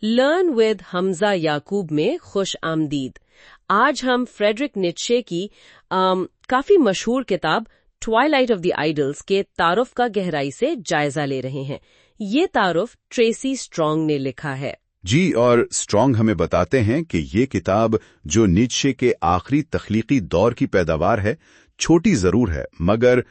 Learn with Hamza याकूब में खुश आमदीद। आज हम फ्रेडरिक नीत्शे की काफी मशहूर किताब ट्वाइलाइट ऑफ द आइडल्स के तारुफ का गहराई से जायजा ले रहे हैं। ये तारुफ ट्रेसी स्ट्रॉन्ग ने लिखा है। जी, और स्ट्रॉन्ग हमें बताते हैं कि ये किताब जो नीत्शे के आखिरी तख्लीकी दौर की पैदावार है, छोटी जरूर है मगर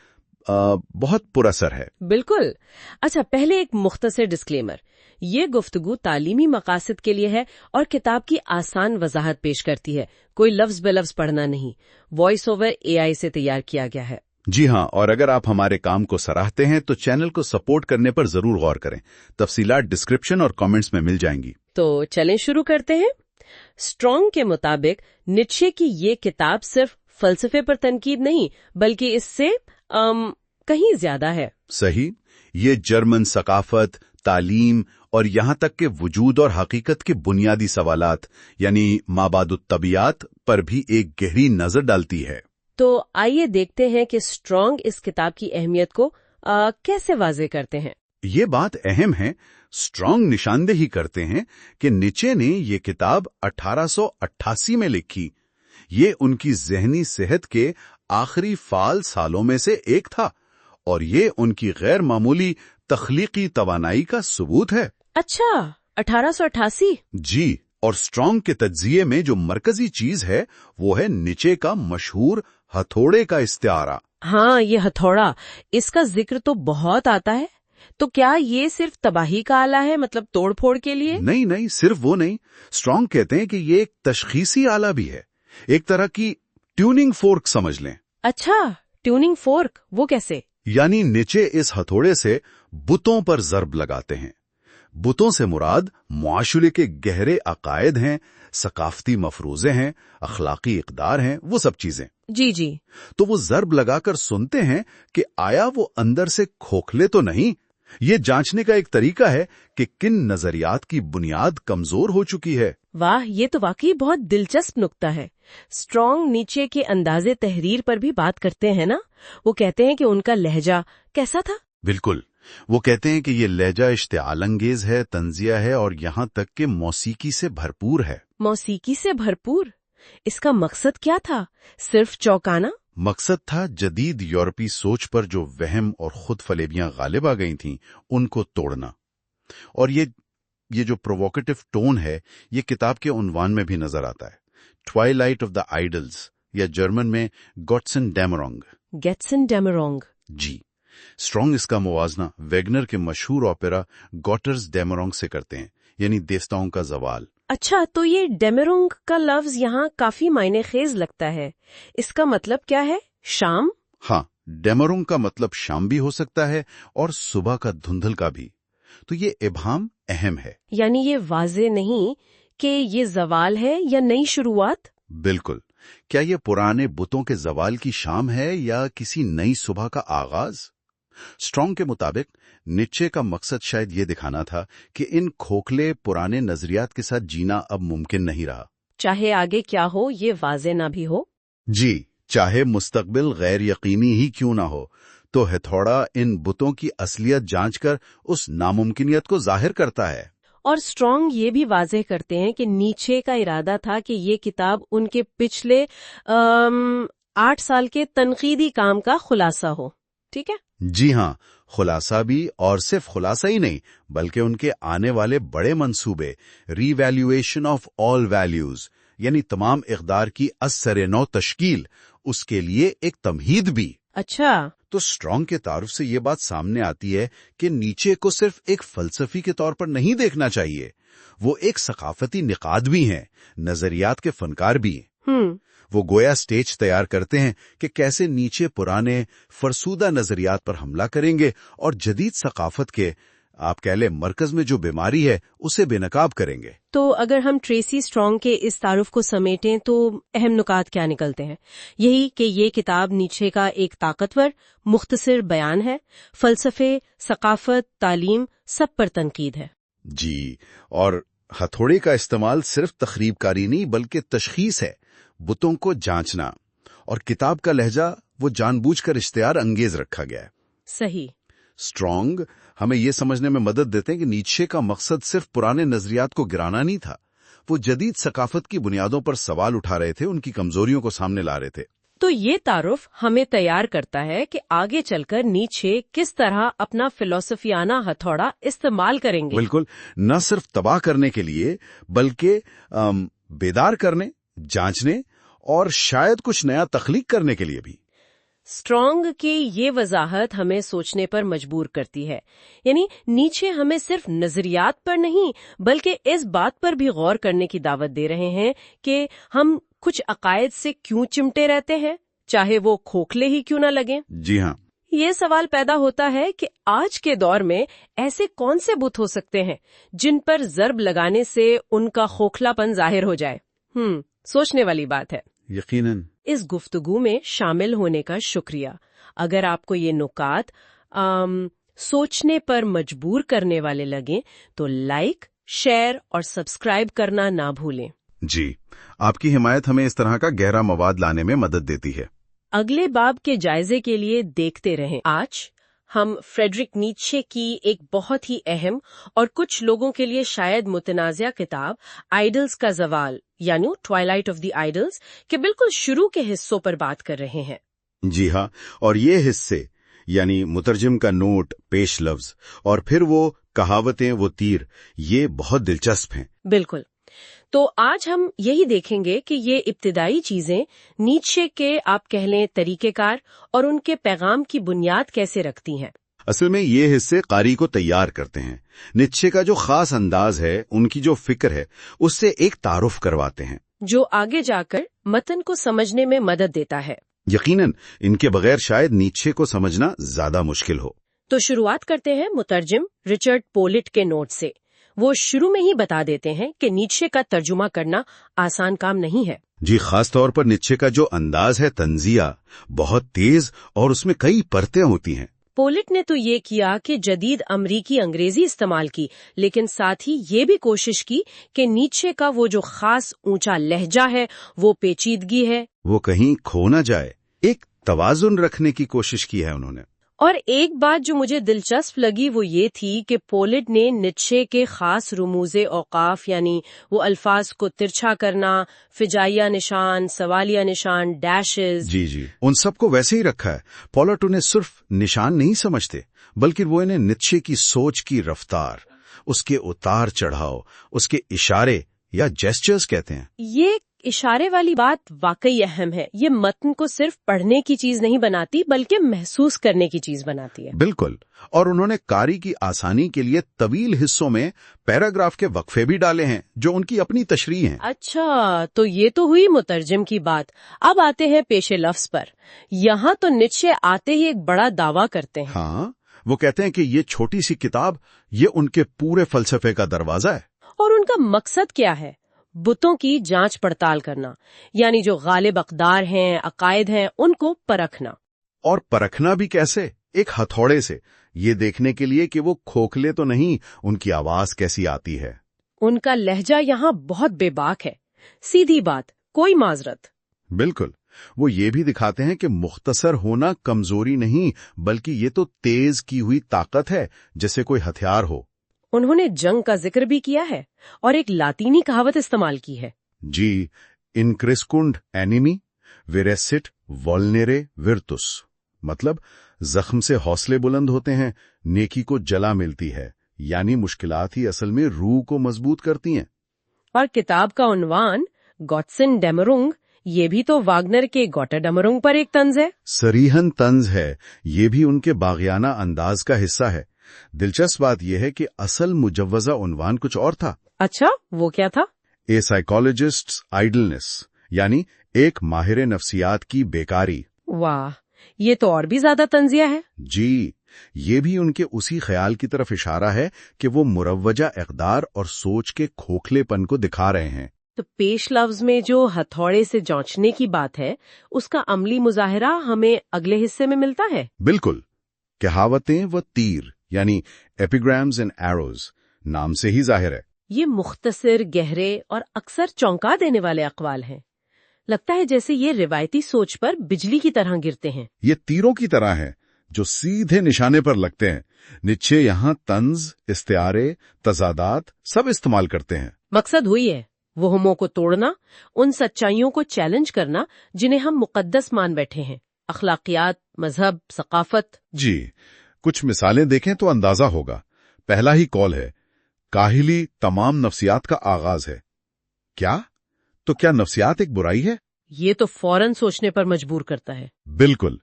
बहुत पुरअसर है। बिल्कुल। अच्छा, पहले एक मुख्तसर डिस्क्लेमर। ये गुफ्तगू तालीमी मकासद के लिए है और किताब की आसान वजाहत पेश करती है। कोई लफ्ज बे लफ्ज पढ़ना नहीं। वॉइस ओवर एआई से तैयार किया गया है। जी हाँ, और अगर आप हमारे काम को सराहते हैं तो चैनल को सपोर्ट करने पर जरूर गौर करें। तफसीलात डिस्क्रिप्शन और कमेंट्स में मिल जाएंगी। तो चलें शुरू करते हैं। स्ट्रॉन्ग के मुताबिक नीत्शे की ये किताब सिर्फ फलसफे पर तनकीद नहीं बल्कि इससे कहीं ज्यादा है। सही, ये जर्मन सकाफत, तालीम और यहाँ तक के वजूद और हकीकत के बुनियादी सवालात यानी माबादुत तबियात पर भी एक गहरी नजर डालती है। तो आइए देखते हैं कि स्ट्रॉन्ग इस किताब की अहमियत को कैसे वाज़ेह करते हैं। ये बात अहम है। स्ट्रॉन्ग निशानदेही करते हैं कि नीत्शे ने ये किताब 1888 में लिखी। ये उनकी जहनी सेहत के आखिरी फाल सालों में से एक था और ये उनकी गैर मामूली तख्लीकी तवानाई का सबूत है। अच्छा, 1888? जी, और स्ट्रॉन्ग के तज्जिये में जो मरकजी चीज है वो है नीत्शे का मशहूर हथौड़े का इस्तिआरा। हाँ, ये हथौड़ा, इसका जिक्र तो बहुत आता है। तो क्या ये सिर्फ तबाही का आला है, मतलब तोड़ फोड़ के लिए? नहीं नहीं, सिर्फ वो नहीं। स्ट्रॉन्ग कहते हैं कि ये एक तशखीसी आला भी है, एक तरह की ट्यूनिंग फोर्क समझ लें। अच्छा, ट्यूनिंग फोर्क, वो कैसे? यानी नीत्शे इस हथौड़े से बुतों पर जर्ब लगाते हैं। बुतों से मुराद मुआशरे के गहरे अकायद हैं, सकाफती मफरूजे हैं, अखलाकी इक़दार हैं, वो सब चीजें। जी जी। तो वो जर्ब लगाकर सुनते हैं कि आया वो अंदर से खोखले तो नहीं। ये जांचने का एक तरीका है कि किन नजरियात की बुनियाद कमजोर हो चुकी है। वाह, ये तो वाकई बहुत दिलचस्प नुक्ता है। स्ट्रॉन्ग नीत्शे के अंदाजे तहरीर पर भी बात करते हैं ना? वो कहते हैं कि उनका लहजा कैसा था? बिल्कुल, वो कहते हैं कि ये लहजा इश्तिआल अंगेज है, तंजिया है और यहाँ तक कि मौसीकी से भरपूर है। मौसीकी से भरपूर? इसका मकसद क्या था? सिर्फ चौंकाना? मकसद था जदीद यूरोपी सोच पर जो वहम और खुद फलेबियां गालिब आ गई थीं, उनको तोड़ना। और ये जो प्रोवोकेटिव टोन है, ये किताब के उन्वान में भी नजर आता है। ट्वाइलाइट ऑफ द आइडल्स, या जर्मन में गोट्सेनडैमरोंग। गेट्सेनडैमरोंग। जी, स्ट्रॉन्ग इसका मुवाजना वेगनर के मशहूर ओपेरा गोटर्सडैमरोंग से करते हैं, यानी देवताओं का जवाल। अच्छा, तो ये डेमेरोंग का लफ्ज यहाँ काफी मायने खेज लगता है। इसका मतलब क्या है? शाम? हाँ, डेमरोंग का मतलब शाम भी हो सकता है और सुबह का धुंधल का भी। तो ये इब्हाम अहम है। यानी ये वाज़ेह नहीं कि ये जवाल है या नई शुरुआत? बिल्कुल। क्या ये पुराने बुतों के जवाल की शाम है या किसी नई सुबह का आगाज? स्ट्रॉन्ग के मुताबिक नीत्शे का मकसद शायद ये दिखाना था कि इन खोखले पुराने नजरियात के साथ जीना अब मुमकिन नहीं रहा। चाहे आगे क्या हो, ये वाज़ेह ना भी हो। जी, चाहे मुस्तकबिल गैर यकीनी ही क्यों ना हो, तो हथौड़ा इन बुतों की असलियत जांचकर उस नामुमकिनियत को जाहिर करता है। और स्ट्रॉन्ग ये भी वाज़ेह करते हैं कि नीत्शे का इरादा था कि ये किताब उनके पिछले 8 साल के तनकीदी काम का खुलासा हो। ठीक है? जी हाँ, खुलासा भी, और सिर्फ खुलासा ही नहीं बल्कि उनके आने वाले बड़े मंसूबे, रीवैल्यूएशन ऑफ ऑल वैल्यूज, यानी तमाम इक़दार की असर-ए-नौ तश्कील, उसके लिए एक तमहीद भी। अच्छा, तो स्ट्रॉन्ग के तारुफ से ये बात सामने आती है कि नीत्शे को सिर्फ एक फलसफी के तौर पर नहीं देखना चाहिए, वो एक सकाफती निकाद भी हैं, नजरियात के फनकार भी। वो गोया स्टेज तैयार करते हैं कि कैसे नीत्शे पुराने फरसूदा नजरियात पर हमला करेंगे और जदीद सकाफत के, आप कह ले, मरकज में जो बीमारी है उसे बेनकाब करेंगे। तो अगर हम ट्रेसी स्ट्रॉन्ग के इस तारुफ को समेटें तो अहम नुकात क्या निकलते हैं? यही कि ये किताब नीत्शे का एक ताकतवर, मुख्तसर बयान है। फलसफे, सकाफत, तालीम, सब पर तनकीद है। जी, और हथौड़े का इस्तेमाल सिर्फ तखरीबकारी नहीं बल्कि तशखीस है, बुतों को जांचना। और किताब का लहजा वो जानबूझकर इश्तियार अंगेज रखा गया है। सही। स्ट्रॉन्ग हमें ये समझने में मदद देते हैं कि नीत्शे का मकसद सिर्फ पुराने नजरियात को गिराना नहीं था, वो जदीद सकाफत की बुनियादों पर सवाल उठा रहे थे, उनकी कमजोरियों को सामने ला रहे थे। तो ये तारुफ हमें तैयार करता है कि आगे चलकर नीत्शे किस तरह अपना फिलोसफियाना हथौड़ा इस्तेमाल करेंगे। बिल्कुल, न सिर्फ तबाह करने के लिए बल्कि बेदार करने, जांचने और शायद कुछ नया तख्लीक करने के लिए भी। स्ट्रॉन्ग की ये वजाहत हमें सोचने पर मजबूर करती है। यानी नीत्शे हमें सिर्फ नजरियात पर नहीं बल्कि इस बात पर भी गौर करने की दावत दे रहे हैं कि हम कुछ अकायद से क्यों चिमटे रहते हैं, चाहे वो खोखले ही क्यों न लगें। जी हाँ, ये सवाल पैदा होता है कि आज के दौर में ऐसे कौन से बुत हो सकते हैं जिन पर ज़र्ब लगाने से उनका खोखलापन जाहिर हो जाए। सोचने वाली बात है। यकीनन। इस गुफ्तगू में शामिल होने का शुक्रिया। अगर आपको ये नुकात सोचने पर मजबूर करने वाले लगे तो लाइक, शेयर और सब्सक्राइब करना ना भूलें। जी, आपकी हिमायत हमें इस तरह का गहरा मवाद लाने में मदद देती है। अगले बाब के जायजे के लिए देखते रहें। आज हम फ्रेडरिक नीत्शे की एक बहुत ही अहम और कुछ लोगों के लिए शायद मुतनाज़िया किताब आइडल्स का ज़वाल यानी ट्वाइलाइट ऑफ द आइडल्स के बिल्कुल शुरू के हिस्सों पर बात कर रहे हैं। जी हाँ, और ये हिस्से यानी मुतरजिम का नोट, पेश लफ्ज और फिर वो कहावतें, वो तीर, ये बहुत दिलचस्प हैं। बिल्कुल। तो आज हम यही देखेंगे कि ये इब्तिदाई चीजें नीत्शे के आप कह लें तरीकेकार और उनके पैगाम की बुनियाद कैसे रखती हैं। असल में ये हिस्से कारी को तैयार करते हैं। नीत्शे का जो खास अंदाज है, उनकी जो फिक्र है, उससे एक तारुफ करवाते हैं जो आगे जाकर मतन को समझने में मदद देता है। यकीनन इनके बगैर शायद नीत्शे को समझना ज्यादा मुश्किल हो। तो शुरुआत करते हैं मुतरजिम रिचर्ड पोलिट के नोट से। वो शुरू में ही बता देते हैं कि नीत्शे का तर्जुमा करना आसान काम नहीं है। जी, खास तौर पर नीत्शे का जो अंदाज है तंजिया, बहुत तेज और उसमें कई परतें होती हैं। पोलिट ने तो ये किया कि जदीद अमरीकी अंग्रेजी इस्तेमाल की, लेकिन साथ ही ये भी कोशिश की कि नीत्शे का वो जो खास ऊंचा लहजा है, वो पेचीदगी है, वो कहीं खो न जाए। एक तवाजुन रखने की कोशिश की है उन्होंने। और एक बात जो मुझे दिलचस्प लगी वो ये थी कि पोलिट ने नीत्शे के खास रुमूज़े औकाफ यानी वो अल्फाज को तिरछा करना, फिजाइया निशान, सवालिया निशान, डैशेस, जी, उन सबको वैसे ही रखा है। पोलिट उन्हें सिर्फ निशान नहीं समझते, बल्कि वो इन्हें नीत्शे की सोच की रफ्तार, उसके उतार चढ़ाव, उसके इशारे या जेस्चर्स कहते हैं। ये इशारे वाली बात वाकई अहम है। ये मतन को सिर्फ पढ़ने की चीज नहीं बनाती बल्कि महसूस करने की चीज बनाती है। बिल्कुल। और उन्होंने कारी की आसानी के लिए तवील हिस्सों में पैराग्राफ के वक्फे भी डाले हैं जो उनकी अपनी तशरीह हैं। अच्छा, तो ये तो हुई मुतरजिम की बात। अब आते हैं पेशे लफ्ज पर। यहाँ तो नीत्शे आते ही एक बड़ा दावा करते हैं। हाँ, वो कहते हैं कि ये छोटी सी किताब ये उनके पूरे फलसफे का दरवाजा है। और उनका मकसद क्या है? बुतों की जांच पड़ताल करना, यानी जो गालिब अक़दार हैं, अकायद हैं, उनको परखना। और परखना भी कैसे? एक हथौड़े से, ये देखने के लिए कि वो खोखले तो नहीं, उनकी आवाज कैसी आती है। उनका लहजा यहाँ बहुत बेबाक है, सीधी बात, कोई माजरत। बिल्कुल। वो ये भी दिखाते हैं कि मुख्तसर होना कमजोरी नहीं, बल्कि ये तो तेज की हुई ताकत है, जैसे कोई हथियार हो। उन्होंने जंग का जिक्र भी किया है और एक लातीनी कहावत इस्तेमाल की है। जी, इनक्रिस्कुंड एनिमी विरेसिट वोल्नेरे विर्तुस, मतलब जख्म से हौसले बुलंद होते हैं, नेकी को जला मिलती है, यानी मुश्किलात ही असल में रूह को मजबूत करती हैं। और किताब का उन्वान गॉटसन डेमरुंग, ये भी तो वागनर के गॉटर डेमरुंग पर एक तंज है। सरीहन तंज है, ये भी उनके बागियाना अंदाज का हिस्सा है। दिलचस्प बात यह है कि असल मुजव्वजा उन्वान कुछ और था। अच्छा, वो क्या था? ए साइकोलॉजिस्ट्स आइडलनेस, यानी एक माहिर नफ्सियात की बेकारी। वाह, ये तो और भी ज्यादा तंजिया है। जी, ये भी उनके उसी ख्याल की तरफ इशारा है कि वो मुरव्वजा इक़दार और सोच के खोखलेपन को दिखा रहे हैं। तो पेश लफ्ज में जो हथौड़े से जांचने की बात है, उसका अमली मुजाहिरा हमें अगले हिस्से में मिलता है। बिल्कुल। कहावतें व तीर यानी एपिग्राम्स एंड एरोज, नाम से ही जाहिर है। ये मुख्तसर, गहरे और अक्सर चौंका देने वाले अक़वाल हैं। लगता है जैसे ये रिवायती सोच पर बिजली की तरह गिरते हैं। ये तीरों की तरह है, जो सीधे निशाने पर लगते हैं। नीचे यहाँ तंज, इस्तिआरे, तजादात सब इस्तेमाल करते हैं। मकसद हुई है वहमों को तोड़ना, उन सच्चाइयों को चैलेंज करना जिन्हें हम मुकद्दस मान बैठे हैं, अखलाकियात, मजहब, सकाफत। जी, कुछ मिसालें देखें तो अंदाजा होगा। पहला ही कॉल है, काहिली तमाम नफ्सियात का आगाज है। क्या? तो क्या नफ्सियात एक बुराई है? ये तो फौरन सोचने पर मजबूर करता है। बिल्कुल।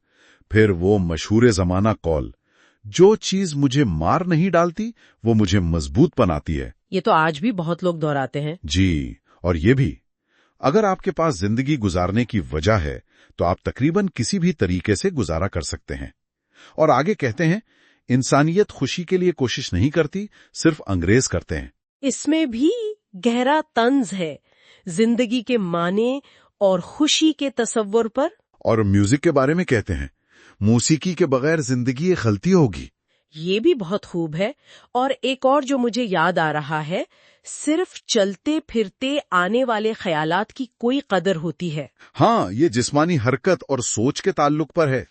फिर वो मशहूर जमाना कॉल, जो चीज मुझे मार नहीं डालती वो मुझे मजबूत बनाती है। ये तो आज भी बहुत लोग दोहराते हैं। जी, और ये भी, अगर आपके पास जिंदगी गुजारने की वजह है तो आप तकरीबन किसी भी तरीके से गुजारा कर सकते हैं। और आगे कहते हैं, इंसानियत खुशी के लिए कोशिश नहीं करती, सिर्फ अंग्रेज करते हैं। इसमें भी गहरा तंज है जिंदगी के माने और खुशी के तसव्वुर पर। और म्यूजिक के बारे में कहते हैं, मौसीकी के बगैर जिंदगी एक गलती होगी। ये भी बहुत खूब है। और एक और जो मुझे याद आ रहा है, सिर्फ चलते फिरते आने वाले ख्यालात की कोई कदर होती है। हाँ, ये जिस्मानी हरकत और सोच के ताल्लुक पर है।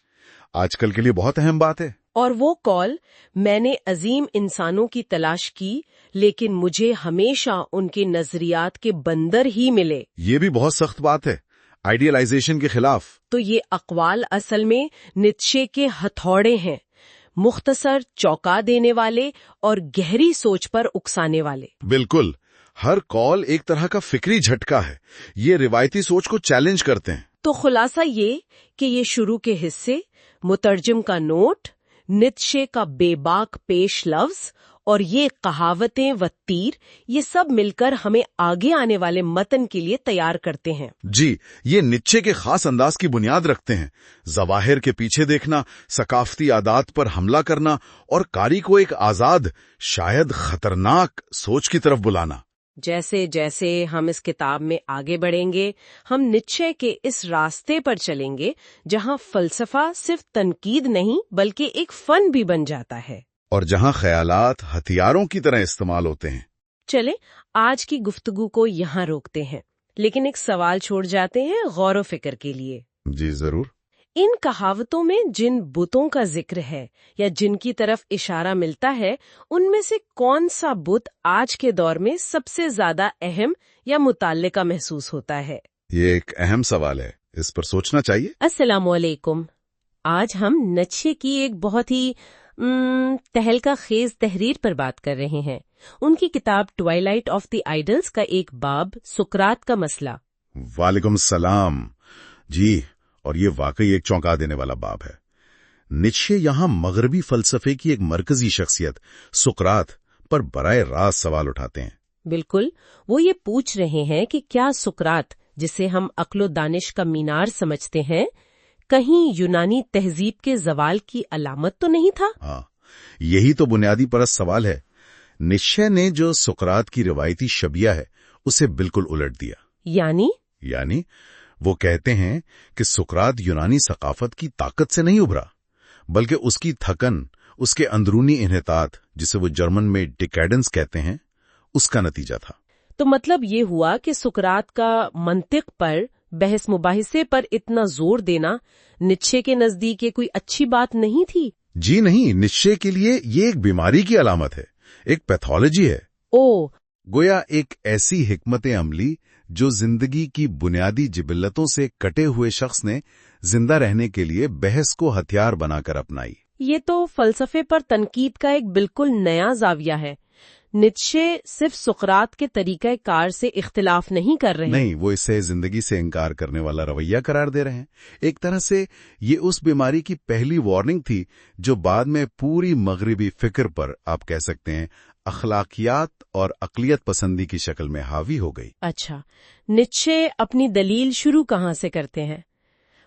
आजकल के लिए बहुत अहम बात है। और वो कॉल, मैंने अजीम इंसानों की तलाश की लेकिन मुझे हमेशा उनके नजरियात के बंदर ही मिले। ये भी बहुत सख्त बात है, आइडियलाइजेशन के खिलाफ। तो ये अक़वाल असल में नीत्शे के हथौड़े हैं, मुख्तसर, चौंका देने वाले और गहरी सोच पर उकसाने वाले। बिल्कुल, हर कॉल एक तरह का फिक्री झटका है। ये रिवायती सोच को चैलेंज करते हैं। तो खुलासा ये कि ये शुरू के हिस्से, मुतरजम का नोट, नीत्शे का बेबाक पेश लफ्ज और ये कहावतें व तीर, ये सब मिलकर हमें आगे आने वाले मतन के लिए तैयार करते हैं। जी, ये नीत्शे के खास अंदाज की बुनियाद रखते हैं। ज़वाहिर के पीछे देखना, सकाफती आदात पर हमला करना और कारी को एक आजाद, शायद खतरनाक सोच की तरफ बुलाना। जैसे जैसे हम इस किताब में आगे बढ़ेंगे, हम नीत्शे के इस रास्ते पर चलेंगे जहां फलसफा सिर्फ तनकीद नहीं बल्कि एक फन भी बन जाता है, और जहां ख्यालात हथियारों की तरह इस्तेमाल होते हैं। चले आज की गुफ्तगू को यहाँ रोकते हैं, लेकिन एक सवाल छोड़ जाते हैं गौर व फिक्र के लिए। जी जरूर। इन कहावतों में जिन बुतों का जिक्र है या जिनकी तरफ इशारा मिलता है, उनमें से कौन सा बुत आज के दौर में सबसे ज्यादा अहम या मुताल्लिका महसूस होता है? ये एक अहम सवाल है, इस पर सोचना चाहिए। अस्सलामुअलैकुम। आज हम नीत्शे की एक बहुत ही तहलका खेज तहरीर पर बात कर रहे हैं। उनकी किताब ट्वाइलाइट ऑफ द आइडल्स का एक बाब, सुकरात का मसला। वालेकुम सलाम। जी, और ये वाकई एक चौंका देने वाला बाब है। नीत्शे यहाँ मगरबी फलसफे की एक मरकजी शख्सियत सुकरात पर बराए रास्त सवाल उठाते हैं। बिल्कुल, वो ये पूछ रहे हैं कि क्या सुकरात, जिसे हम अक्लो दानिश का मीनार समझते हैं, कहीं यूनानी तहजीब के जवाल की अलामत तो नहीं था? हाँ, यही तो बुनियादी परस्त सवाल है। नीत्शे ने जो सुकरात की रिवायती शबिया है उसे बिल्कुल उलट दिया। यानी वो कहते हैं कि सुकरात यूनानी सकाफत की ताकत से नहीं उभरा, बल्कि उसकी थकन, उसके अंदरूनी इन्हितात, जिसे वो जर्मन में डिकैडेंस कहते हैं, उसका नतीजा था। तो मतलब ये हुआ कि सुकरात का मंतिक पर, बहस मुबाहिसे पर इतना जोर देना नीत्शे के नजदीक कोई अच्छी बात नहीं थी? जी नहीं, नीत्शे के लिए ये एक बीमारी की अलामत है, एक पैथोलॉजी है। गोया एक ऐसी हिकमत अमली जो जिंदगी की बुनियादी जिबिल्लतों से कटे हुए शख्स ने जिंदा रहने के लिए बहस को हथियार बनाकर अपनाई। ये तो फलसफे पर तनकीद का एक बिल्कुल नया जाविया है। नीत्शे सिर्फ सुकरात के तरीक़े कार से इख्तिलाफ नहीं कर रहे। नहीं, वो इसे जिंदगी से इनकार करने वाला रवैया करार दे रहे हैं। एक तरह से ये उस बीमारी की पहली वार्निंग थी जो बाद में पूरी मगरिबी फिक्र पर, आप कह सकते हैं, अखलाकियात और अकलियत पसंदी की शक्ल में हावी हो गई। अच्छा, नीत्शे अपनी दलील शुरू कहाँ से करते हैं?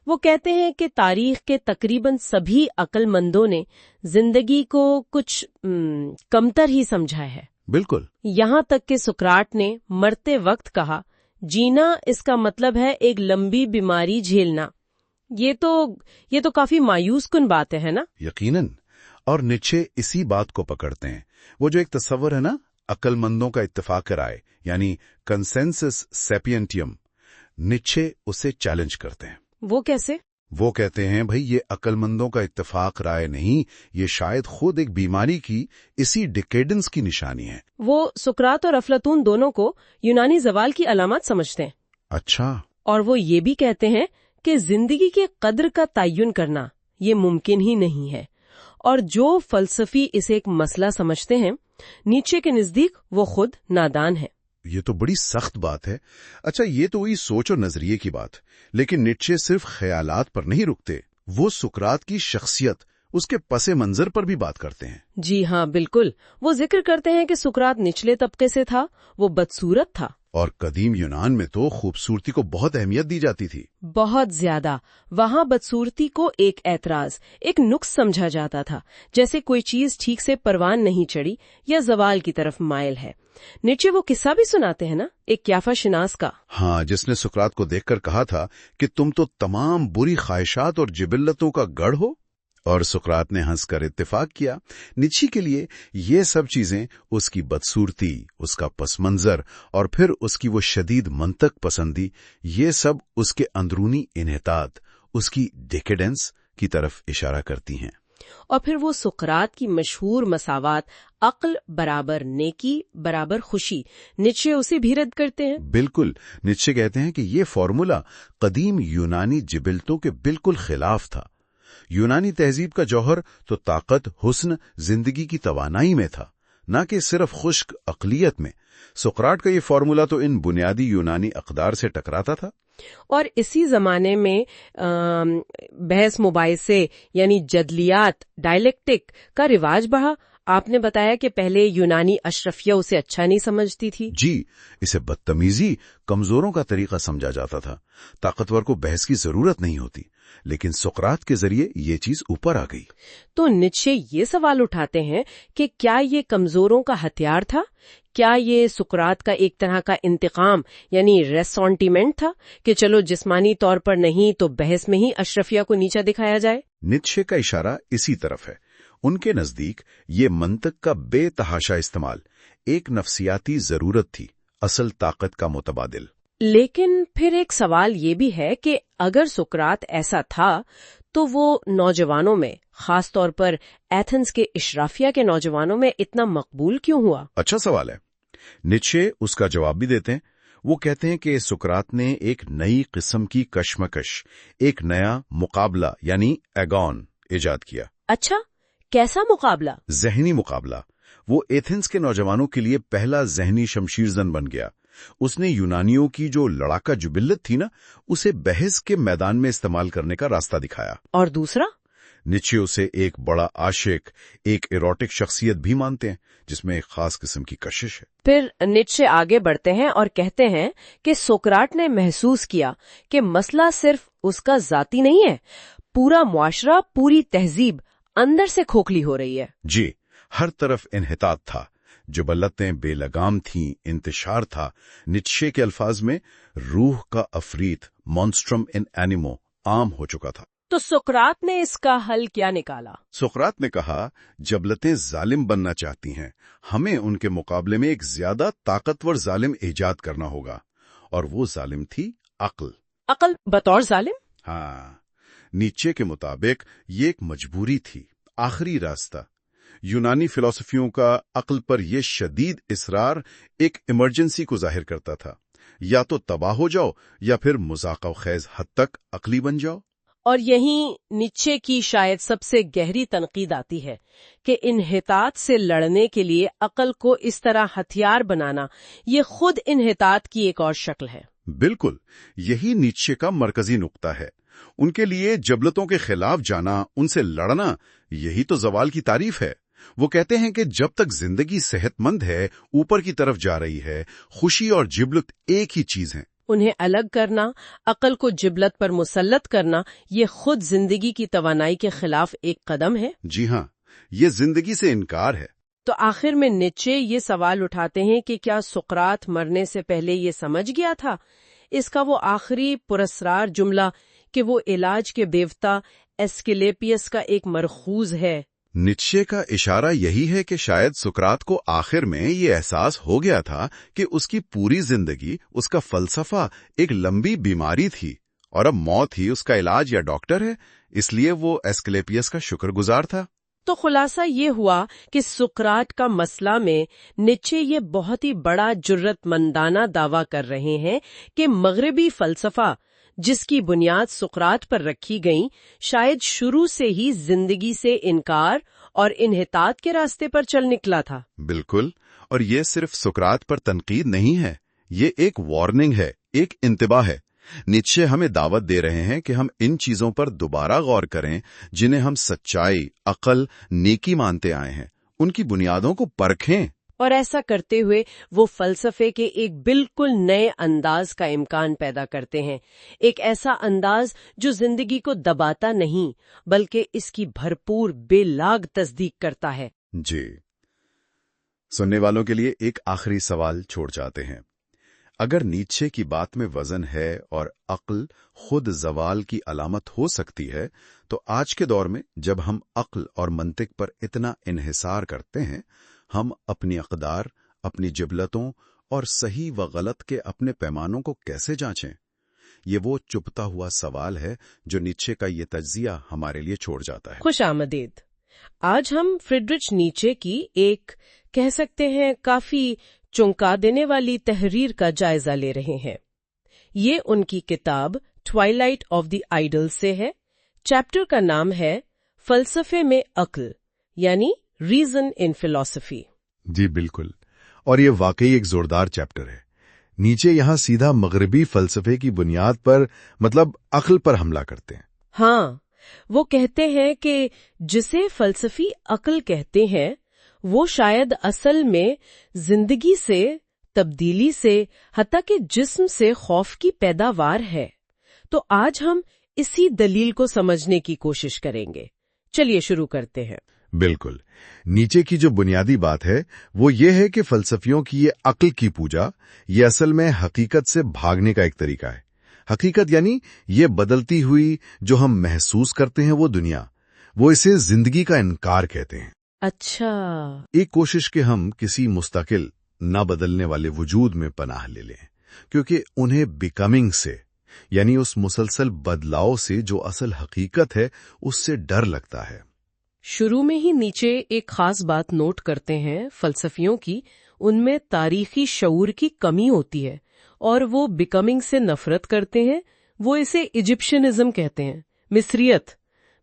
वो कहते हैं कि तारीख के तकरीबन सभी अक्लमंदों ने जिंदगी को कुछ कमतर ही समझा है। बिल्कुल। यहाँ तक कि सुकरात ने मरते वक्त कहा, जीना इसका मतलब है एक लंबी बीमारी झेलना। ये तो काफी मायूस कुन बात है ना? यकीनन। और नीत्शे इसी बात को पकड़ते हैं। वो जो एक तस्वर है ना, अक्लमंदों का इत्तेफाक राय, यानी कंसेंसस सेपियंटियम, नीत्शे उसे चैलेंज करते हैं। वो कैसे? وہ کہتے ہیں بھئی یہ عقل مندوں کا اتفاق رائے نہیں، یہ شاید خود ایک بیماری کی اسی ڈیکیڈنس کی نشانی ہے۔ وہ سقراط اور افلاطون دونوں کو یونانی زوال کی علامات سمجھتے ہیں۔ اچھا۔ اور وہ یہ بھی کہتے ہیں کہ زندگی کے قدر کا تعین کرنا یہ ممکن ہی نہیں ہے، اور جو فلسفی اسے ایک مسئلہ سمجھتے ہیں، نیچے کے نزدیک وہ خود نادان ہے۔ یہ تو بڑی سخت بات ہے۔ اچھا، یہ تو ہوئی سوچ اور نظریے کی بات، لیکن نیچے صرف خیالات پر نہیں رکتے، وہ سقراط کی شخصیت، اس کے پس منظر پر بھی بات کرتے ہیں۔ جی ہاں، بالکل۔ وہ ذکر کرتے ہیں کہ سقراط نچلے طبقے سے تھا، وہ بدصورت تھا، اور قدیم یونان میں تو خوبصورتی کو بہت اہمیت دی جاتی تھی۔ بہت زیادہ۔ وہاں بدصورتی کو ایک اعتراض، ایک نقص سمجھا جاتا تھا، جیسے کوئی چیز ٹھیک سے پروان نہیں چڑھی یا زوال کی طرف مائل ہے۔ نیچے وہ قصہ بھی سناتے ہیں نا، ایک قیافہ شناس کا۔ ہاں، جس نے سقراط کو دیکھ کر کہا تھا کہ تم تو تمام بری خواہشات اور جبلتوں کا گڑھ ہو، اور سقراط نے ہنس کر اتفاق کیا۔ نیچے کے لیے یہ سب چیزیں، اس کی بدصورتی، اس کا پس منظر، اور پھر اس کی وہ شدید منطق پسندی، یہ سب اس کے اندرونی انحطاط، اس کی ڈیکیڈنس کی طرف اشارہ کرتی ہیں۔ اور پھر وہ سقراط کی مشہور مساوات، عقل برابر نیکی برابر خوشی، نیچے اسے بھی رد کرتے ہیں۔ بالکل، نیچے کہتے ہیں کہ یہ فارمولا قدیم یونانی جبلتوں کے بالکل خلاف تھا۔ یونانی تہذیب کا جوہر تو طاقت، حسن، زندگی کی توانائی میں تھا، نہ کہ صرف خشک عقلیت میں۔ سقراط کا یہ فارمولا تو ان بنیادی یونانی اقدار سے ٹکراتا تھا۔ اور اسی زمانے میں بحث مباحثے یعنی جدلیات، ڈائلیکٹک کا رواج بڑھا۔ آپ نے بتایا کہ پہلے یونانی اشرفیہ اسے اچھا نہیں سمجھتی تھی۔ جی، اسے بدتمیزی، کمزوروں کا طریقہ سمجھا جاتا تھا، طاقتور کو بحث کی ضرورت نہیں ہوتی، لیکن سقراط کے ذریعے یہ چیز اوپر آ گئی۔ تو نیچے یہ سوال اٹھاتے ہیں کہ کیا یہ کمزوروں کا ہتھیار تھا؟ کیا یہ سقراط کا ایک طرح کا انتقام یعنی ریسونٹیمنٹ تھا کہ چلو جسمانی طور پر نہیں تو بحث میں ہی اشرفیہ کو نیچا دکھایا جائے؟ نیچے کا اشارہ اسی طرف ہے۔ ان کے نزدیک یہ منطق کا بے تحاشا استعمال ایک نفسیاتی ضرورت تھی، اصل طاقت کا متبادل۔ لیکن پھر ایک سوال یہ بھی ہے کہ اگر سقراط ایسا تھا تو وہ نوجوانوں میں، خاص طور پر ایتھنز کے اشرافیہ کے نوجوانوں میں اتنا مقبول کیوں ہوا؟ اچھا سوال ہے۔ نیچے اس کا جواب بھی دیتے ہیں۔ وہ کہتے ہیں کہ سقراط نے ایک نئی قسم کی کشمکش، ایک نیا مقابلہ یعنی ایگون ایجاد کیا۔ اچھا، کیسا مقابلہ؟ ذہنی مقابلہ۔ وہ ایتھنز کے نوجوانوں کے لیے پہلا ذہنی شمشیر زن بن گیا۔ اس نے یونانیوں کی جو لڑاکا جبلت تھی نا، اسے بحث کے میدان میں استعمال کرنے کا راستہ دکھایا۔ اور دوسرا؟ نیچے اسے ایک بڑا عاشق، ایک ایروٹک شخصیت بھی مانتے ہیں، جس میں ایک خاص قسم کی کشش ہے۔ پھر نیچے آگے بڑھتے ہیں اور کہتے ہیں کہ سقراط نے محسوس کیا کہ مسئلہ صرف اس کا ذاتی نہیں ہے، پورا معاشرہ، پوری تہذیب اندر سے کھوکھلی ہو رہی ہے۔ جی، ہر طرف انحطاط تھا، جبلتیں بے لگام تھیں، انتشار تھا۔ نیچے کے الفاظ میں روح کا افریت، مونسٹرم ان اینیمو، عام ہو چکا تھا۔ تو سقراط نے اس کا حل کیا نکالا؟ سقراط نے کہا، جبلتیں ظالم بننا چاہتی ہیں، ہمیں ان کے مقابلے میں ایک زیادہ طاقتور ظالم ایجاد کرنا ہوگا، اور وہ ظالم تھی عقل۔ عقل بطور ظالم؟ ہاں، نیچے کے مطابق یہ ایک مجبوری تھی، آخری راستہ۔ یونانی فلسفیوں کا عقل پر یہ شدید اصرار ایک ایمرجنسی کو ظاہر کرتا تھا، یا تو تباہ ہو جاؤ یا پھر مذاق و خیز حد تک عقلی بن جاؤ۔ اور یہیں نیچے کی شاید سب سے گہری تنقید آتی ہے کہ انحطاط سے لڑنے کے لیے عقل کو اس طرح ہتھیار بنانا یہ خود انحطاط کی ایک اور شکل ہے۔ بالکل، یہی نیچے کا مرکزی نقطہ ہے۔ ان کے لیے جبلتوں کے خلاف جانا، ان سے لڑنا، یہی تو زوال کی تعریف ہے۔ وہ کہتے ہیں کہ جب تک زندگی صحت مند ہے، اوپر کی طرف جا رہی ہے، خوشی اور جبلت ایک ہی چیز ہیں۔ انہیں الگ کرنا، عقل کو جبلت پر مسلط کرنا، یہ خود زندگی کی توانائی کے خلاف ایک قدم ہے۔ جی ہاں، یہ زندگی سے انکار ہے۔ تو آخر میں نیچے یہ سوال اٹھاتے ہیں کہ کیا سقراط مرنے سے پہلے یہ سمجھ گیا تھا؟ اس کا وہ آخری پراسرار جملہ کہ وہ علاج کے بیوتا ایسکلیپیس کا ایک مرخوذ ہے۔ نیچے کا اشارہ یہی ہے کہ شاید سقراط کو آخر میں یہ احساس ہو گیا تھا کہ اس کی پوری زندگی، اس کا فلسفہ ایک لمبی بیماری تھی، और अब मौत ही उसका इलाज या डॉक्टर है, इसलिए वो एस्क्लेपियस का शुक्रगुजार था। तो खुलासा ये हुआ कि सुकरात का मसला में नीचे ये बहुत ही बड़ा जुर्रतमंदाना दावा कर रहे हैं कि मगरबी फलसफा जिसकी बुनियाद सुकरात पर रखी गई, शायद शुरू से ही जिंदगी से इनकार और इन्हितात के रास्ते पर चल निकला था। बिल्कुल, और ये सिर्फ सुकरात पर तनकीद नहीं है, ये एक वार्निंग है, एक इंतबाह है। नीत्शे हमें दावत दे रहे हैं कि हम इन चीजों पर दोबारा गौर करें जिन्हें हम सच्चाई, अक्ल, नेकी मानते आए हैं, उनकी बुनियादों को परखें। और ऐसा करते हुए वो फलसफे के एक बिल्कुल नए अंदाज का इम्कान पैदा करते हैं, एक ऐसा अंदाज जो जिंदगी को दबाता नहीं बल्कि इसकी भरपूर बेलाग तस्दीक करता है। जी, सुनने वालों के लिए एक आखिरी सवाल छोड़ जाते हैं। अगर नीत्शे की बात में वजन है और अक्ल खुद जवाल की अलामत हो सकती है, तो आज के दौर में जब हम अक्ल और मंतिक पर इतना इन्हिसार करते हैं, हम अपनी अक़दार, अपनी जिबलतों और सही व गलत के अपने पैमानों को कैसे जांचें? ये वो चुपता हुआ सवाल है जो नीत्शे का ये तज्जिया हमारे लिए छोड़ जाता है। खुश आमदीद। आज हम फ्रीडरिच नीत्शे की एक, कह सकते हैं, काफी चौंका देने वाली तहरीर का जायजा ले रहे हैं। ये उनकी किताब ट्वाइलाइट ऑफ द आइडल्स से है। चैप्टर का नाम है फलसफे में अक्ल, यानी रीजन इन फिलॉसफी। जी बिल्कुल, और ये वाकई एक जोरदार चैप्टर है। नीचे यहाँ सीधा मगरबी फलसफे की बुनियाद पर, मतलब अक्ल पर हमला करते हैं। हाँ, वो कहते हैं कि जिसे फलसफी अक्ल कहते हैं वो शायद असल में जिंदगी से, तब्दीली से, हत्ता कि जिस्म से खौफ की पैदावार है। तो आज हम इसी दलील को समझने की कोशिश करेंगे। चलिए शुरू करते हैं। बिल्कुल, नीचे की जो बुनियादी बात है वो ये है कि फलसफियों की ये अक्ल की पूजा, ये असल में हकीकत से भागने का एक तरीका है। हकीकत यानी ये बदलती हुई जो हम महसूस करते हैं वो दुनिया, वो इसे जिंदगी का इनकार कहते हैं। अच्छा, एक कोशिश कि हम किसी मुस्तकिल, ना बदलने वाले वजूद में पनाह ले लें, क्योंकि उन्हें बिकमिंग से, यानी उस मुसलसल बदलाव से जो असल हकीकत है, उससे डर लगता है। शुरू में ही नीचे एक खास बात नोट करते हैं फलसफियों की, उनमें तारीखी शऊर की कमी होती है और वो बिकमिंग से नफरत करते हैं। वो इसे इजिप्शियनिज्म कहते हैं, मिस्रियत,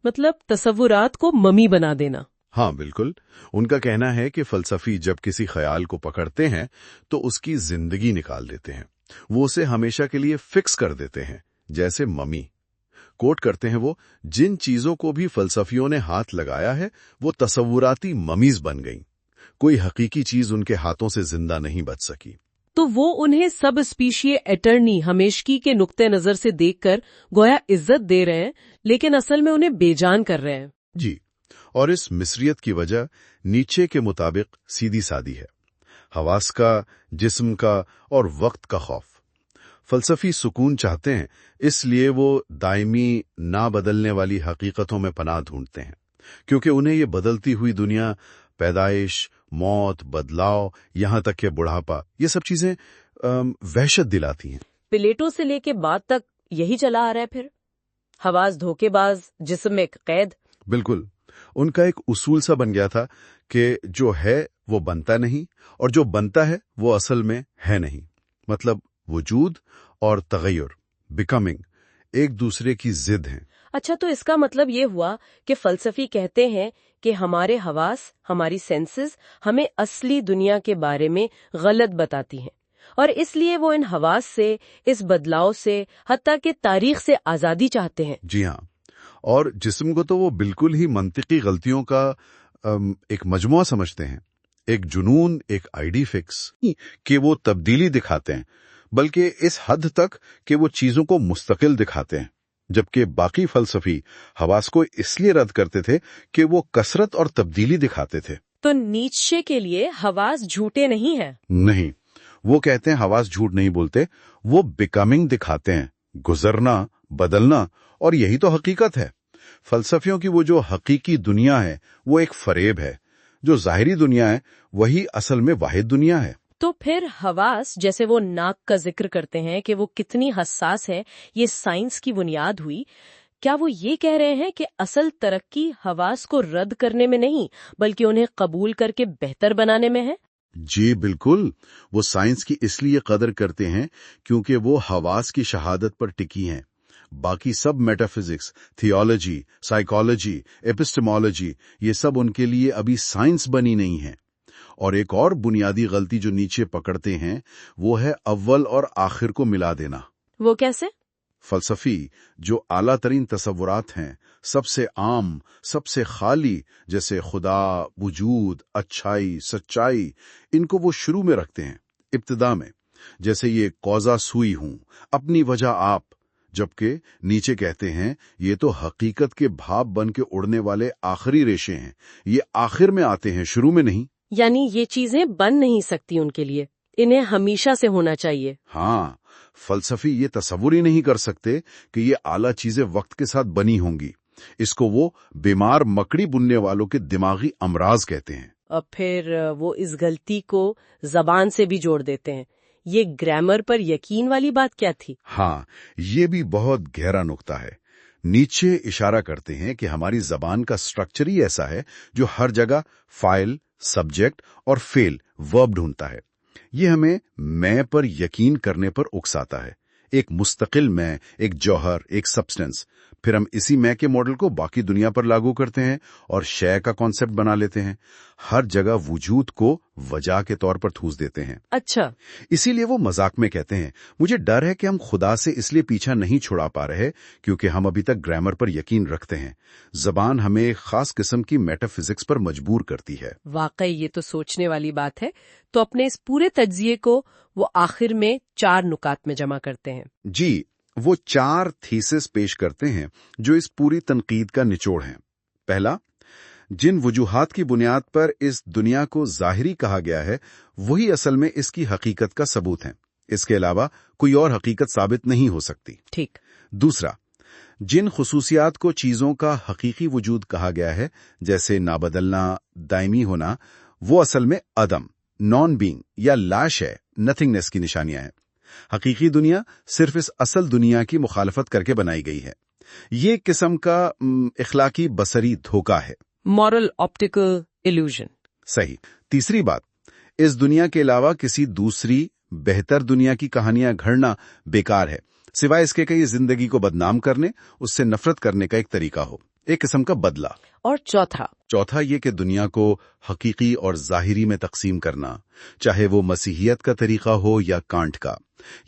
मतलब तसव्वुरात को ममी बना देना। हाँ बिल्कुल, उनका कहना है कि फलसफी जब किसी ख्याल को पकड़ते हैं तो उसकी जिंदगी निकाल देते हैं, वो उसे हमेशा के लिए फिक्स कर देते हैं, जैसे ममी। कोट करते हैं वो, जिन चीजों को भी फलसफियों ने हाथ लगाया है वो तसव्वुराती ममीज बन गईं। कोई हकीकी चीज उनके हाथों से जिंदा नहीं बच सकी। तो वो उन्हें सब स्पीशीज एटर्नी, हमेशगी के नुक्ते नजर से देखकर गोया इज्जत दे रहे हैं, लेकिन असल में उन्हें बेजान कर रहे हैं। जी, और इस मिस्रियत की वजह नीचे के मुताबिक सीधी सादी है, हवास का, जिस्म का और वक्त का खौफ। फलसफी सुकून चाहते हैं, इसलिए वो दायमी ना बदलने वाली हकीकतों में पनाह ढूंढते हैं, क्योंकि उन्हें ये बदलती हुई दुनिया, पैदाइश, मौत, बदलाव, यहाँ तक के बुढ़ापा, ये सब चीजें वहशत दिलाती हैं। प्लेटो से लेके बाद तक यही चला आ रहा है। फिर हवास धोखेबाज, जिस्म में कैद। बिल्कुल, उनका एक उसूल सा बन गया था कि जो है वो बनता नहीं और जो बनता है वो असल में है नहीं। मतलब वजूद और तगय्युर, बिकमिंग, एक दूसरे की जिद हैं। अच्छा, तो इसका मतलब ये हुआ कि फलसफी कहते हैं कि हमारे हवास, हमारी सेंसेस हमें असली दुनिया के बारे में गलत बताती हैं और इसलिए वो इन हवास से, इस बदलाव से, हत्ता कि तारीख से आजादी चाहते हैं। जी हाँ, और जिस्म को तो वो बिल्कुल ही मंतिकी गलतियों का एक मजमुआ समझते हैं, एक जुनून, एक आइडी फिक्स कि वो तब्दीली दिखाते हैं, बल्कि इस हद तक कि वो चीजों को मुस्तकिल दिखाते हैं, जबकि बाकी फलसफी हवास को इसलिए रद्द करते थे कि वो कसरत और तब्दीली दिखाते थे। तो नीत्शे के लिए हवास झूठे नहीं हैं। नहीं, वो कहते हैं हवास झूठ नहीं बोलते, वो बिकमिंग दिखाते हैं, गुजरना, बदलना, और यही तो हकीकत है। फलसफियों की वो जो हकीकी दुनिया है वो एक फरेब है, जो जाहिरी दुनिया है वही असल में वाहिद दुनिया है। تو پھر حواس، جیسے وہ ناک کا ذکر کرتے ہیں کہ وہ کتنی حساس ہے، یہ سائنس کی بنیاد ہوئی. کیا وہ یہ کہہ رہے ہیں کہ اصل ترقی حواس کو رد کرنے میں نہیں بلکہ انہیں قبول کر کے بہتر بنانے میں ہے؟ جی بالکل. وہ سائنس کی اس لیے قدر کرتے ہیں کیونکہ وہ حواس کی شہادت پر ٹکی ہیں. باقی سب میٹا فزکس، تھیولوجی، سائیکالوجی، ایپسٹمولوجی، یہ سب ان کے لیے ابھی سائنس بنی نہیں ہیں. اور ایک اور بنیادی غلطی جو نیچے پکڑتے ہیں وہ ہے اول اور آخر کو ملا دینا. وہ کیسے؟ فلسفی جو اعلیٰ ترین تصورات ہیں، سب سے عام، سب سے خالی، جیسے خدا، وجود، اچھائی، سچائی، ان کو وہ شروع میں رکھتے ہیں، ابتدا میں، جیسے یہ کوزا سوئی ہوں، اپنی وجہ آپ. جبکہ نیچے کہتے ہیں یہ تو حقیقت کے بھاپ بن کے اڑنے والے آخری ریشے ہیں، یہ آخر میں آتے ہیں، شروع میں نہیں. یعنی یہ چیزیں بن نہیں سکتی ان کے لیے، انہیں ہمیشہ سے ہونا چاہیے. ہاں، فلسفی یہ تصور ہی نہیں کر سکتے کہ یہ اعلیٰ چیزیں وقت کے ساتھ بنی ہوں گی. اس کو وہ بیمار مکڑی بننے والوں کے دماغی امراض کہتے ہیں. اور پھر وہ اس غلطی کو زبان سے بھی جوڑ دیتے ہیں. یہ گرامر پر یقین والی بات کیا تھی؟ ہاں، یہ بھی بہت گہرا نقطہ ہے. نیچے اشارہ کرتے ہیں کہ ہماری زبان کا سٹرکچر ہی ایسا ہے جو ہر جگہ فاعل، سبجیکٹ اور فعل، ورب ڈھونڈتا ہے. یہ ہمیں میں پر یقین کرنے پر اکساتا ہے. ایک مستقل میں، ایک جوہر، ایک سبسٹنس. پھر ہم اسی میں کے ماڈل کو باقی دنیا پر لاگو کرتے ہیں اور شے کا کانسیپٹ بنا لیتے ہیں. ہر جگہ وجود کو وجہ کے طور پر ٹھوس دیتے ہیں. اچھا. اسی لیے وہ مذاق میں کہتے ہیں مجھے ڈر ہے کہ ہم خدا سے اس لیے پیچھا نہیں چھڑا پا رہے کیونکہ ہم ابھی تک گرامر پر یقین رکھتے ہیں. زبان ہمیں ایک خاص قسم کی میٹا فزکس پر مجبور کرتی ہے. واقعی یہ تو سوچنے والی بات ہے. تو اپنے اس پورے تجزیے کو وہ آخر میں 4 نکات میں جمع کرتے ہیں. جی، وہ 4 تھیسس پیش کرتے ہیں جو اس پوری تنقید کا نچوڑ ہیں. پہلا، جن وجوہات کی بنیاد پر اس دنیا کو ظاہری کہا گیا ہے وہی اصل میں اس کی حقیقت کا ثبوت ہیں. اس کے علاوہ کوئی اور حقیقت ثابت نہیں ہو سکتی. ٹھیک. دوسرا، جن خصوصیات کو چیزوں کا حقیقی وجود کہا گیا ہے جیسے نابدلنا، دائمی ہونا، وہ اصل میں عدم، نان بینگ یا لا شے، نتھنگنس کی نشانیاں ہیں. حقیقی دنیا صرف اس اصل دنیا کی مخالفت کر کے بنائی گئی ہے. یہ ایک قسم کا اخلاقی بصری دھوکہ ہے. Moral optical illusion. صحیح. تیسری بات، اس دنیا کے علاوہ کسی دوسری بہتر دنیا کی کہانیاں گھڑنا بیکار ہے سوائے اس کے کہ یہ زندگی کو بدنام کرنے، اس سے نفرت کرنے کا ایک طریقہ ہو، ایک قسم کا بدلہ. اور چوتھا یہ کہ دنیا کو حقیقی اور ظاہری میں تقسیم کرنا، چاہے وہ مسیحیت کا طریقہ ہو یا کانٹ کا،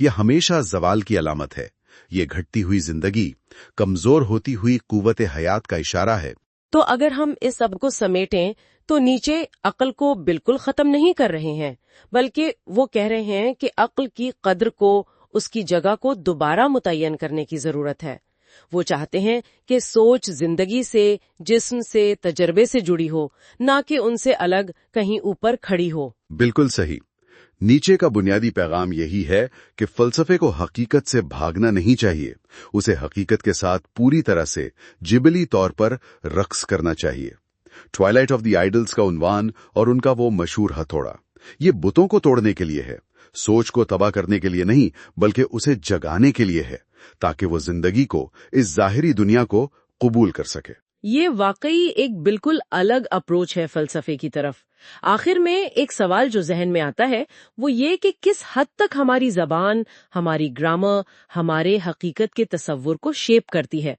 یہ ہمیشہ زوال کی علامت ہے. یہ گھٹتی ہوئی زندگی، کمزور ہوتی ہوئی قوت حیات کا اشارہ ہے. تو اگر ہم اس سب کو سمیٹیں تو نیچے عقل کو بالکل ختم نہیں کر رہے ہیں بلکہ وہ کہہ رہے ہیں کہ عقل کی قدر کو، اس کی جگہ کو دوبارہ متعین کرنے کی ضرورت ہے. وہ چاہتے ہیں کہ سوچ زندگی سے، جسم سے، تجربے سے جڑی ہو، نہ کہ ان سے الگ کہیں اوپر کھڑی ہو. بالکل صحیح. نیچے کا بنیادی پیغام یہی ہے کہ فلسفے کو حقیقت سے بھاگنا نہیں چاہیے، اسے حقیقت کے ساتھ پوری طرح سے جبلی طور پر رقص کرنا چاہیے. ٹوائلائٹ آف دی آئیڈلز کا عنوان اور ان کا وہ مشہور ہتھوڑا، یہ بتوں کو توڑنے کے لیے ہے، سوچ کو تباہ کرنے کے لیے نہیں بلکہ اسے جگانے کے لیے ہے تاکہ وہ زندگی کو، اس ظاہری دنیا کو قبول کر سکے. یہ واقعی ایک بالکل الگ اپروچ ہے فلسفے کی طرف. آخر میں ایک سوال جو ذہن میں آتا ہے وہ یہ کہ کس حد تک ہماری زبان، ہماری گرامر، ہمارے حقیقت کے تصور کو شیپ کرتی ہے.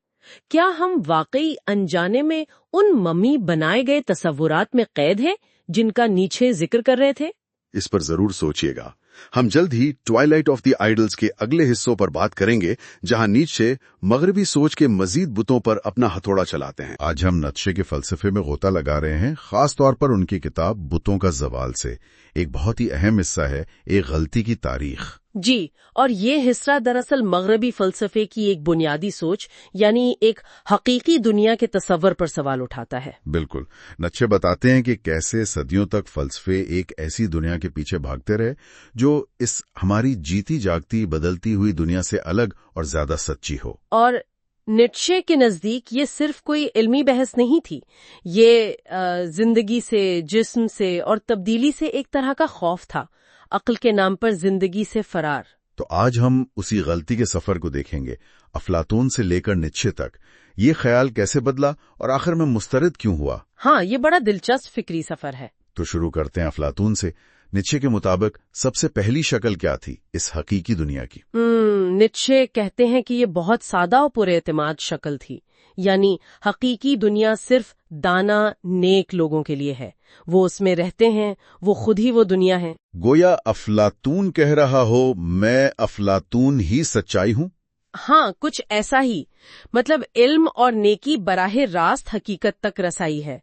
کیا ہم واقعی انجانے میں ان ممی بنائے گئے تصورات میں قید ہیں جن کا نیچے ذکر کر رہے تھے؟ اس پر ضرور سوچئے گا. ہم جلد ہی ٹوائلائٹ آف دی آئیڈلز کے اگلے حصوں پر بات کریں گے جہاں نیچے مغربی سوچ کے مزید بتوں پر اپنا ہتھوڑا چلاتے ہیں. آج ہم نیچے کے فلسفے میں غوطہ لگا رہے ہیں، خاص طور پر ان کی کتاب بتوں کا زوال سے. ایک بہت ہی اہم حصہ ہے ایک غلطی کی تاریخ. جی، اور یہ حصہ دراصل مغربی فلسفے کی ایک بنیادی سوچ یعنی ایک حقیقی دنیا کے تصور پر سوال اٹھاتا ہے. بالکل. نچے بتاتے ہیں کہ کیسے صدیوں تک فلسفے ایک ایسی دنیا کے پیچھے بھاگتے رہے جو اس ہماری جیتی جاگتی بدلتی ہوئی دنیا سے الگ اور زیادہ سچی ہو. اور نیٹشے کے نزدیک یہ صرف کوئی علمی بحث نہیں تھی، یہ زندگی سے، جسم سے اور تبدیلی سے ایک طرح کا خوف تھا. عقل کے نام پر زندگی سے فرار۔ تو آج ہم اسی غلطی کے سفر کو دیکھیں گے، افلاطون سے لے کر نیچے تک یہ خیال کیسے بدلا اور آخر میں مسترد کیوں ہوا۔ ہاں، یہ بڑا دلچسپ فکری سفر ہے۔ تو شروع کرتے ہیں افلاطون سے۔ نیچے کے مطابق سب سے پہلی شکل کیا تھی اس حقیقی دنیا کی؟ نیچے کہتے ہیں کہ یہ بہت سادہ اور پر اعتماد شکل تھی، یعنی حقیقی دنیا صرف دانا نیک لوگوں کے لیے ہے، وہ اس میں رہتے ہیں، وہ خود ہی وہ دنیا ہے۔ گویا افلاطون کہہ رہا ہو میں افلاطون ہی سچائی ہوں۔ ہاں، کچھ ایسا ہی، مطلب علم اور نیکی براہ راست حقیقت تک رسائی ہے۔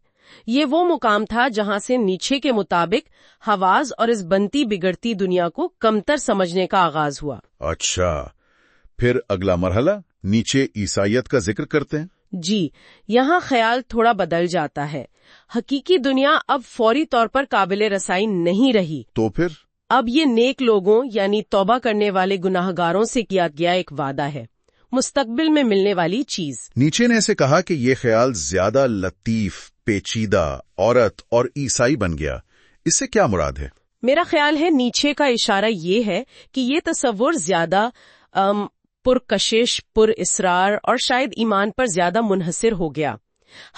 یہ وہ مقام تھا جہاں سے نیچے کے مطابق حواس اور اس بنتی بگڑتی دنیا کو کمتر سمجھنے کا آغاز ہوا۔ اچھا، پھر اگلا مرحلہ نیچے عیسائیت کا ذکر کرتے ہیں۔ جی، یہاں خیال تھوڑا بدل جاتا ہے۔ حقیقی دنیا اب فوری طور پر قابل رسائی نہیں رہی۔ تو پھر اب یہ نیک لوگوں یعنی توبہ کرنے والے گناہ گاروں سے کیا گیا ایک وعدہ ہے، مستقبل میں ملنے والی چیز۔ نیچے نے اسے کہا کہ یہ خیال زیادہ لطیف، پیچیدہ، عورت اور عیسائی بن گیا۔ اس سے کیا مراد ہے؟ میرا خیال ہے نیچے کا اشارہ یہ ہے کہ یہ تصور زیادہ پرکشش، پر اسرار اور شاید ایمان پر زیادہ منحصر ہو گیا۔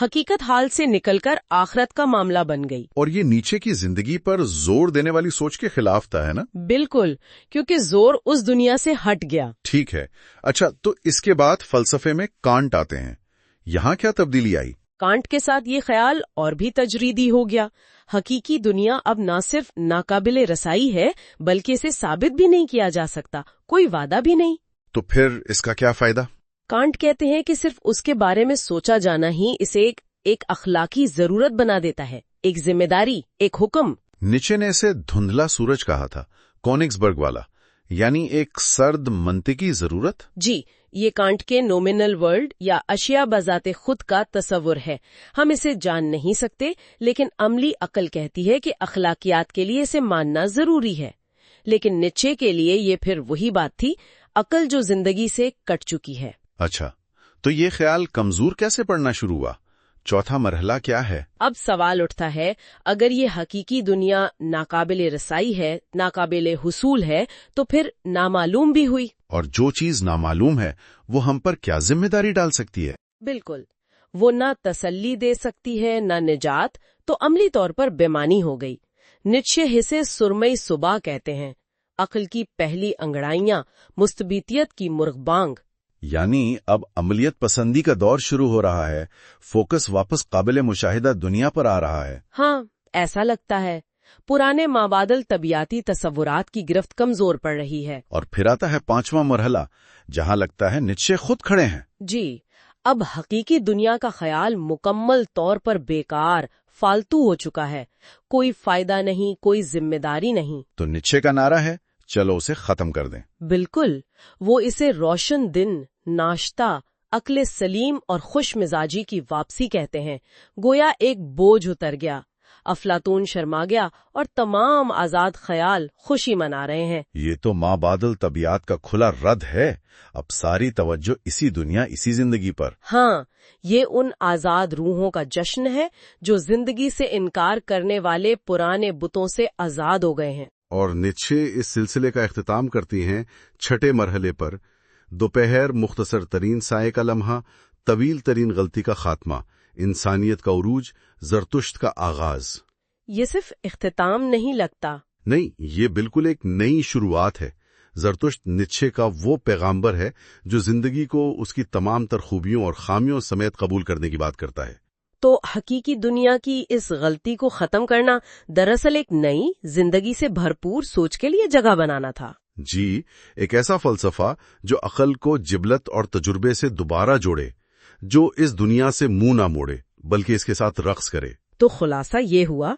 حقیقت حال سے نکل کر آخرت کا معاملہ بن گئی۔ اور یہ نیچے کی زندگی پر زور دینے والی سوچ کے خلاف تھا، ہے نا؟ بالکل، کیونکہ زور اس دنیا سے ہٹ گیا۔ ٹھیک ہے، اچھا تو اس کے بعد فلسفے میں کانٹ آتے ہیں۔ یہاں کیا تبدیلی آئی؟ کانٹ کے ساتھ یہ خیال اور بھی تجریدی ہو گیا۔ حقیقی دنیا اب نہ صرف ناقابل رسائی ہے بلکہ اسے ثابت بھی نہیں کیا جا سکتا، کوئی وعدہ بھی نہیں۔ تو پھر اس کا کیا فائدہ؟ کانٹ کہتے ہیں کہ صرف اس کے بارے میں سوچا جانا ہی اسے ایک اخلاقی ضرورت بنا دیتا ہے، ایک ذمہ داری، ایک حکم۔ نیچے نے اسے دھندلا سورج کہا تھا، کونگسبرگ والا، یعنی ایک سرد منطقی ضرورت۔ جی، یہ کانٹ کے نومینل ورلڈ یا اشیاء بذات خود کا تصور ہے۔ ہم اسے جان نہیں سکتے، لیکن عملی عقل کہتی ہے کہ اخلاقیات کے لیے اسے ماننا ضروری ہے۔ لیکن نیچے کے لیے یہ پھر وہی بات تھی، عقل جو زندگی سے کٹ چکی ہے۔ اچھا، تو یہ خیال کمزور کیسے پڑنا شروع ہوا؟ چوتھا مرحلہ کیا ہے؟ اب سوال اٹھتا ہے، اگر یہ حقیقی دنیا ناقابل رسائی ہے، ناقابل حصول ہے، تو پھر نامعلوم بھی ہوئی۔ اور جو چیز نامعلوم ہے وہ ہم پر کیا ذمہ داری ڈال سکتی ہے؟ بالکل، وہ نہ تسلی دے سکتی ہے نہ نجات، تو عملی طور پر بےمانی ہو گئی۔ نیچے اسے سرمئی صبح کہتے ہیں، عقل کی پہلی انگڑائیاں، مستبیتیت کی مرغ بانگ۔ یعنی اب عملیت پسندی کا دور شروع ہو رہا ہے، فوکس واپس قابل مشاہدہ دنیا پر آ رہا ہے۔ ہاں، ایسا لگتا ہے۔ پرانے مابعدل طبیعتی تصورات کی گرفت کمزور پڑ رہی ہے۔ اور پھر آتا ہے پانچواں مرحلہ، جہاں لگتا ہے نیچے خود کھڑے ہیں۔ جی، اب حقیقی دنیا کا خیال مکمل طور پر بیکار، فالتو ہو چکا ہے۔ کوئی فائدہ نہیں، کوئی ذمہ داری نہیں۔ تو نیچے کا نعرہ ہے، چلو اسے ختم کر دیں۔ بالکل، وہ اسے روشن دن، ناشتہ، عقل سلیم اور خوش مزاجی کی واپسی کہتے ہیں۔ گویا ایک بوجھ اتر گیا، افلاطون شرما گیا اور تمام آزاد خیال خوشی منا رہے ہیں۔ یہ تو مابعدل طبیعت کا کھلا رد ہے، اب ساری توجہ اسی دنیا، اسی زندگی پر۔ ہاں، یہ ان آزاد روحوں کا جشن ہے جو زندگی سے انکار کرنے والے پرانے بتوں سے آزاد ہو گئے ہیں۔ اور نیچے اس سلسلے کا اختتام کرتی ہیں چھٹے مرحلے پر، دوپہر، مختصر ترین سائے کا لمحہ، طویل ترین غلطی کا خاتمہ، انسانیت کا عروج، زرتشت کا آغاز۔ یہ صرف اختتام نہیں لگتا۔ نہیں، یہ بالکل ایک نئی شروعات ہے۔ زرتشت نیچے کا وہ پیغامبر ہے جو زندگی کو اس کی تمام تر خوبیوں اور خامیوں سمیت قبول کرنے کی بات کرتا ہے۔ تو حقیقی دنیا کی اس غلطی کو ختم کرنا دراصل ایک نئی، زندگی سے بھرپور سوچ کے لیے جگہ بنانا تھا۔ جی، ایک ایسا فلسفہ جو عقل کو جبلت اور تجربے سے دوبارہ جوڑے، جو اس دنیا سے منہ نہ موڑے بلکہ اس کے ساتھ رقص کرے۔ تو خلاصہ یہ ہوا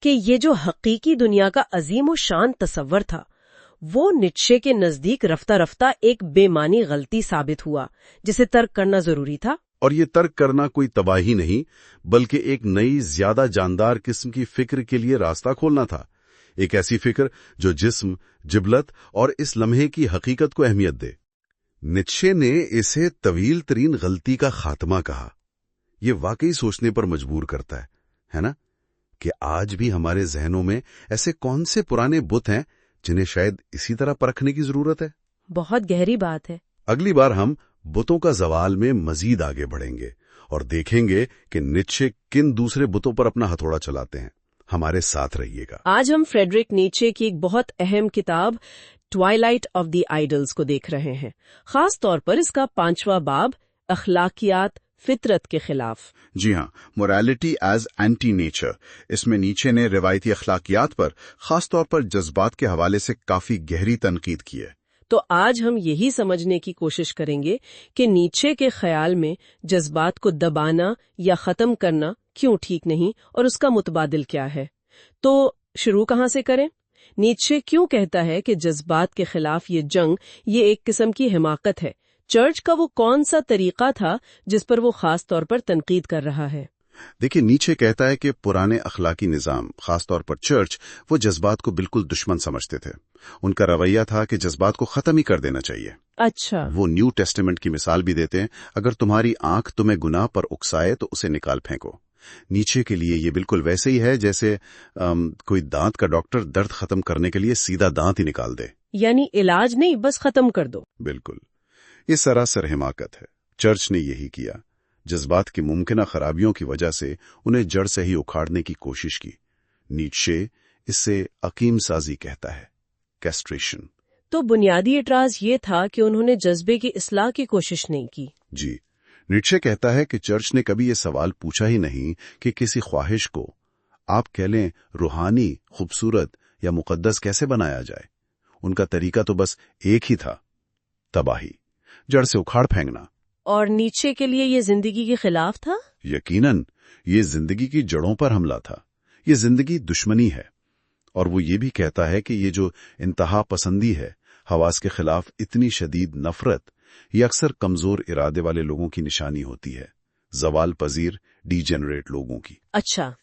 کہ یہ جو حقیقی دنیا کا عظیم و شان تصور تھا، وہ نیچے کے نزدیک رفتہ رفتہ ایک بے معنی غلطی ثابت ہوا جسے ترک کرنا ضروری تھا۔ اور یہ ترک کرنا کوئی تباہی نہیں بلکہ ایک نئی، زیادہ جاندار قسم کی فکر کے لیے راستہ کھولنا تھا۔ ایک ایسی فکر جو جسم، جبلت اور اس لمحے کی حقیقت کو اہمیت دے۔ نیچے نے اسے طویل ترین غلطی کا خاتمہ کہا۔ یہ واقعی سوچنے پر مجبور کرتا ہے نا؟ کہ آج بھی ہمارے ذہنوں میں ایسے کون سے پرانے بت ہیں जिन्हें शायद इसी तरह परखने की जरूरत है। बहुत गहरी बात है। अगली बार हम बुतों का जवाल में मजीद आगे बढ़ेंगे और देखेंगे कि नीत्शे किन दूसरे बुतों पर अपना हथौड़ा चलाते हैं। हमारे साथ रहिएगा। आज हम फ्रेडरिक नीचे की एक बहुत अहम किताब ट्वाइलाइट ऑफ द आइडल्स को देख रहे हैं, खास तौर पर इसका 5वां बाब, अखलाकियात फितरत के खिलाफ। जी हाँ, मोरालिटी एज एंटी नेचर। इसमें नीचे ने रिवायती अखलाकियात पर, खास तौर पर जज्बात के हवाले से काफी गहरी तनकीद की है। तो आज हम यही समझने की कोशिश करेंगे कि नीचे के ख्याल में जज्बात को दबाना या खत्म करना क्यों ठीक नहीं और उसका मुतबादिल क्या है। तो शुरू कहाँ से करें? नीचे क्यों कहता है कि जज्बात के खिलाफ ये जंग ये एक किस्म की हिमाकत है? चर्च का वो कौन सा तरीका था जिस पर वो खास तौर पर तनकीद कर रहा है? देखिए, नीचे कहता है कि पुराने अखलाकी निजाम, खासतौर पर चर्च, वो जज्बात को बिल्कुल दुश्मन समझते थे। उनका रवैया था कि जज्बात को खत्म ही कर देना चाहिए। अच्छा। वो न्यू टेस्टामेंट की मिसाल भी देते हैं, अगर तुम्हारी आंख तुम्हें गुनाह पर उकसाए तो उसे निकाल फेंको। नीचे के लिए ये बिल्कुल वैसे ही है जैसे कोई दांत का डॉक्टर दर्द खत्म करने के लिए सीधा दांत ही निकाल दे, यानी इलाज नहीं, बस खत्म कर दो। बिल्कुल, ये सरासर हिमाकत है। चर्च ने यही किया। जज्बात की मुमकिन खराबियों की वजह से उन्हें जड़ से ही उखाड़ने की कोशिश की। नीत्शे इससे अकीम साजी कहता है, कैस्ट्रेशन। तो बुनियादी एतराज ये था कि उन्होंने जज्बे की इस्लाह की कोशिश नहीं की। जी, नीत्शे कहता है कि चर्च ने कभी ये सवाल पूछा ही नहीं कि किसी ख्वाहिश को, आप कह लें रूहानी, खूबसूरत या मुकद्दस, कैसे बनाया जाए। उनका तरीका तो बस एक ही था, तबाही, जड़ से उखाड़ फेंकना। और नीचे के लिए ये जिंदगी के खिलाफ था? यकीनन, ये जिंदगी की जड़ों पर हमला था। ये जिंदगी दुश्मनी है। और वो ये भी कहता है कि ये जो इंतहा पसंदी है, हवास के खिलाफ इतनी शदीद नफरत, ये अक्सर कमजोर इरादे वाले लोगों की निशानी होती है, जवाल पजीर डीजेनरेट लोगों की। अच्छा,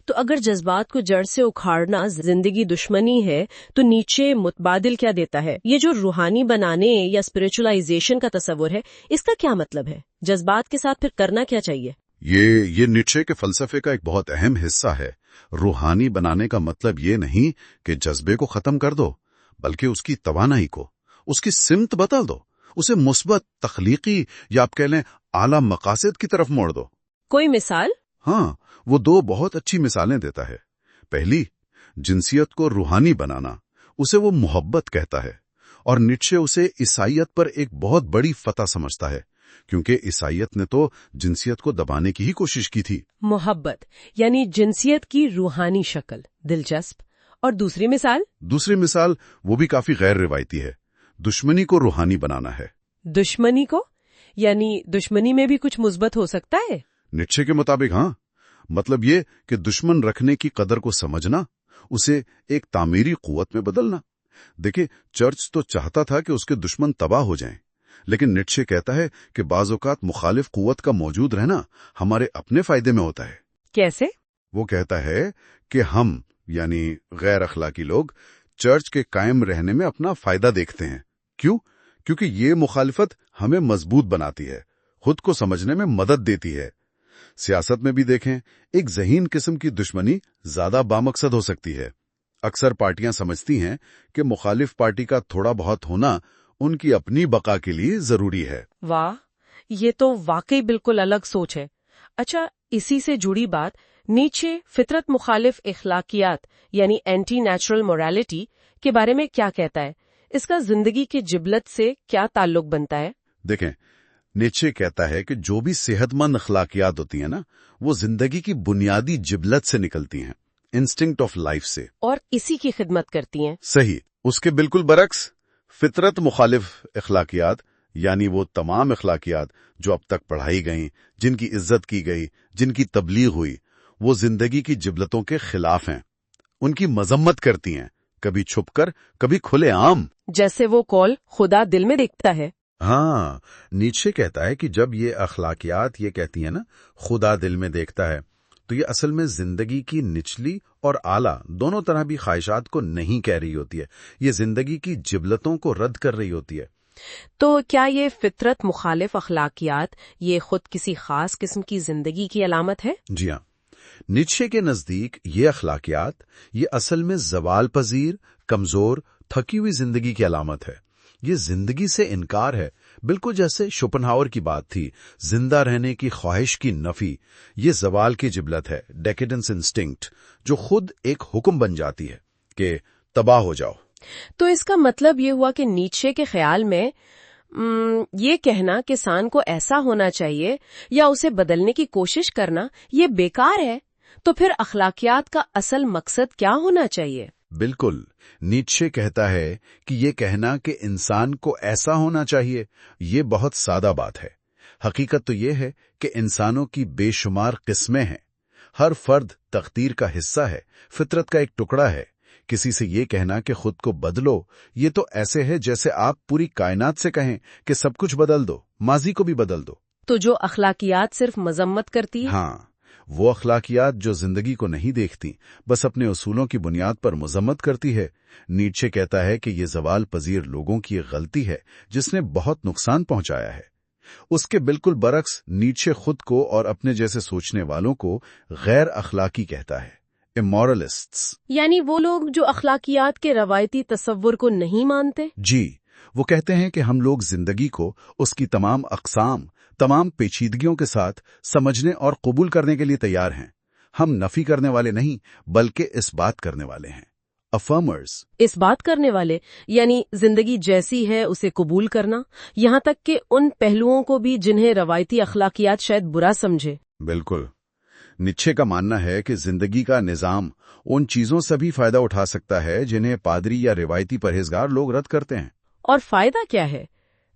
तो अगर जज्बात को जड़ से उखाड़ना जिंदगी दुश्मनी है, तो नीचे मुतबादिल क्या देता है? ये जो रूहानी बनाने या स्पिरिचुअलाइजेशन का तस्वुर है, इसका क्या मतलब है? जज्बात के साथ फिर करना क्या चाहिए? ये नीत्शे के फलसफे का एक बहुत अहम हिस्सा है। रूहानी बनाने का मतलब ये नहीं कि जज्बे को खत्म कर दो, बल्कि उसकी तवानाई को, उसकी सिमत बदल दो, उसे मुस्बत, तख्लीकी या आप कह लें आला मकासद की तरफ मोड़ दो। कोई मिसाल? हाँ, वो दो बहुत अच्छी मिसालें देता है। पहली, जिनसियत को रूहानी बनाना, उसे वो मोहब्बत कहता है, और नीत्शे उसे ईसाइयत पर एक बहुत बड़ी फतह समझता है, क्योंकि ईसाइयत ने तो जिनसियत को दबाने की ही कोशिश की थी। मोहब्बत यानी जिनसियत की रूहानी शक्ल, दिलचस्प। और दूसरी मिसाल? दूसरी मिसाल वो भी काफी गैर रिवायती है। दुश्मनी को रूहानी बनाना है। दुश्मनी को? यानी दुश्मनी में भी कुछ मुस्बत हो सकता है? नीत्शे के मुताबिक हाँ। मतलब ये कि दुश्मन रखने की कदर को समझना, उसे एक तामीरी कुव्वत में बदलना। देखिए, चर्च तो चाहता था कि उसके दुश्मन तबाह हो जाएं, लेकिन नीत्शे कहता है कि बाज़ औक़ात मुखालिफ कुव्वत का मौजूद रहना हमारे अपने फायदे में होता है। कैसे? वो कहता है कि हम यानी गैर अखलाकी लोग चर्च के कायम रहने में अपना फायदा देखते हैं। क्यों? क्योंकि ये मुखालिफत हमें मजबूत बनाती है, खुद को समझने में मदद देती है। सियासत में भी देखें, एक ज़हीन किस्म की दुश्मनी ज्यादा बामकसद हो सकती है। अक्सर पार्टियां समझती हैं कि मुखालिफ पार्टी का थोड़ा बहुत होना उनकी अपनी बका के लिए जरूरी है। वाह, ये तो वाकई बिल्कुल अलग सोच है। अच्छा, इसी से जुड़ी बात, नीचे फितरत मुखालिफ इखलाकियात यानी एंटी नेचुरल मोरालिटी के बारे में क्या कहता है? इसका जिंदगी की जिबलत से क्या ताल्लुक बनता है? देखें, नीत्शे कहता है कि जो भी सेहतमंद अखलाकियात होती हैं ना, वो जिंदगी की बुनियादी जिबलत से निकलती हैं, इंस्टिंक्ट ऑफ लाइफ से, और इसी की खिदमत करती हैं। सही, उसके बिल्कुल बरक्स फितरत मुखालिफ इखलाकियात यानी वो तमाम इखलाकियात जो अब तक पढ़ाई गईं, जिनकी इज्जत की गई, जिनकी तबलीग हुई, वो जिंदगी की जिबलतों के खिलाफ हैं, उनकी मजम्मत करती हैं, कभी छुपकर, कभी खुलेआम। जैसे वो कौल खुदा दिल में देखता है। हाँ, नीत्शे कहता है कि जब ये अखलाकियात ये कहती है ना, खुदा दिल में देखता है, तो ये असल में जिंदगी की निचली और आला दोनों तरह भी ख्वाहिशात को नहीं कह रही होती है, ये जिंदगी की जिबलतों को रद्द कर रही होती है। तो क्या ये फितरत मुखालिफ अखलाकियात ये खुद किसी खास किस्म की जिंदगी की अलामत है? जी हाँ, नीत्शे के नजदीक ये अखलाकियात ये असल में जवाल पजीर, कमजोर, थकी हुई जिंदगी की अलामत है। ये जिंदगी से इनकार है, बिल्कुल जैसे शोपेनहावर की बात थी, जिंदा रहने की ख्वाहिश की नफी। ये जवाल की जिबलत है, डेकेडेंस इंस्टिंक्ट, जो खुद एक हुक्म बन जाती है कि तबाह हो जाओ। तो इसका मतलब ये हुआ कि नीत्शे के ख्याल में ये कहना कि इंसान को ऐसा होना चाहिए या उसे बदलने की कोशिश करना ये बेकार है। तो फिर अखलाकियात का असल मकसद क्या होना चाहिए? बिल्कुल, नीत्शे कहता है कि ये कहना कि इंसान को ऐसा होना चाहिए, ये बहुत सादा बात है। हकीकत तो ये है कि इंसानों की बेशुमार किस्में हैं। हर फर्द तकदीर का हिस्सा है, फितरत का एक टुकड़ा है। किसी से ये कहना कि खुद को बदलो, ये तो ऐसे है जैसे आप पूरी कायनात से कहें कि सब कुछ बदल दो, माजी को भी बदल दो। तो जो अखलाकियात सिर्फ मजम्मत करती है? हाँ, वो अखलाकियात जो जिंदगी को नहीं देखती, बस अपने उसूलों की बुनियाद पर मजम्मत करती है। नीत्शे कहता है कि ये जवाल पजीर लोगों की एक गलती है जिसने बहुत नुकसान पहुंचाया है। उसके बिल्कुल बरक्स नीत्शे खुद को और अपने जैसे सोचने वालों को गैर अखलाकी कहता है, इमोरलिस्ट्स। यानी वो लोग जो अखलाकियात के रवायती तस्वुर को नहीं मानते? जी, वो कहते हैं कि हम लोग जिंदगी को उसकी तमाम अक़साम, तमाम पेचीदगियों के साथ समझने और कबूल करने के लिए तैयार हैं। हम नफी करने वाले नहीं, बल्कि इस बात करने वाले हैं, अफर्मर्स। इस बात करने वाले यानी जिंदगी जैसी है उसे कबूल करना, यहाँ तक कि उन पहलुओं को भी जिन्हें रवायती अखलाकियात शायद बुरा समझे। बिल्कुल, नीत्शे का मानना है कि जिंदगी का निजाम उन चीजों से भी फायदा उठा सकता है जिन्हें पादरी या रिवायती परहेजगार लोग रद्द करते हैं। और फायदा क्या है?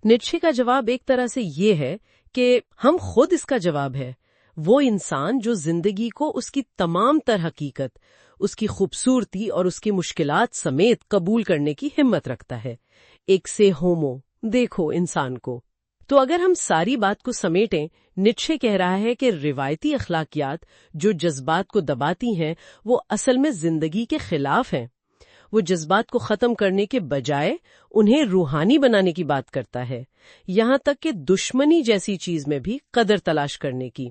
नीत्शे का जवाब एक तरह से ये है कि हम खुद इसका जवाब है। वो इंसान जो जिंदगी को उसकी तमाम तर हकीकत, उसकी खूबसूरती और उसकी मुश्किलात समेत कबूल करने की हिम्मत रखता है। एक से होमो, देखो इंसान को। तो अगर हम सारी बात को समेटें, नीत्शे कह रहा है कि रिवायती अखलाकियात जो जज्बात को दबाती हैं, वो असल में जिंदगी के खिलाफ हैं। वो जज्बात को खत्म करने के बजाय उन्हें रूहानी बनाने की बात करता है, यहाँ तक कि दुश्मनी जैसी चीज में भी कदर तलाश करने की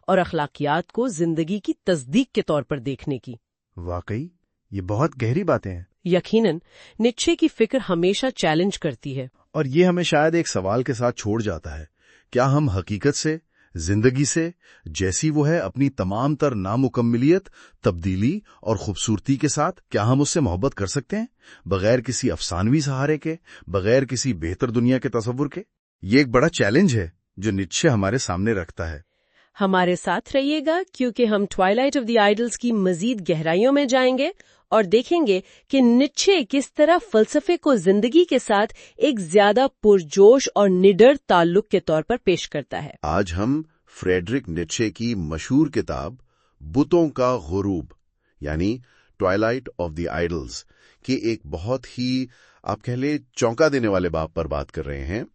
और अखलाकियात को जिंदगी की तस्दीक के तौर पर देखने की। वाकई ये बहुत गहरी बातें हैं। यकीनन नीत्शे की फिक्र हमेशा चैलेंज करती है। और ये हमें शायद एक सवाल के साथ छोड़ जाता है, क्या हम हकीकत से, जिंदगी से, जैसी वो है अपनी तमाम तर नामुकम्मलियत, तब्दीली और खूबसूरती के साथ, क्या हम उससे मोहब्बत कर सकते हैं बगैर किसी अफसानवी सहारे के, बगैर किसी बेहतर दुनिया के तसव्वुर के? ये एक बड़ा चैलेंज है जो नीत्शे हमारे सामने रखता है। हमारे साथ रहिएगा क्योंकि हम ट्वाइलाइट ऑफ द आइडल्स की मजीद गहराइयों में जाएंगे और देखेंगे कि नीत्शे किस तरह फलसफे को जिंदगी के साथ एक ज्यादा पुरजोश और निडर ताल्लुक के तौर पर पेश करता है। आज हम फ्रेडरिक नीत्शे की मशहूर किताब बुतों का गुरूब यानी ट्वाइलाइट ऑफ द आइडल्स की एक बहुत ही, आप कह ले, चौंका देने वाले बाब पर बात कर रहे हैं।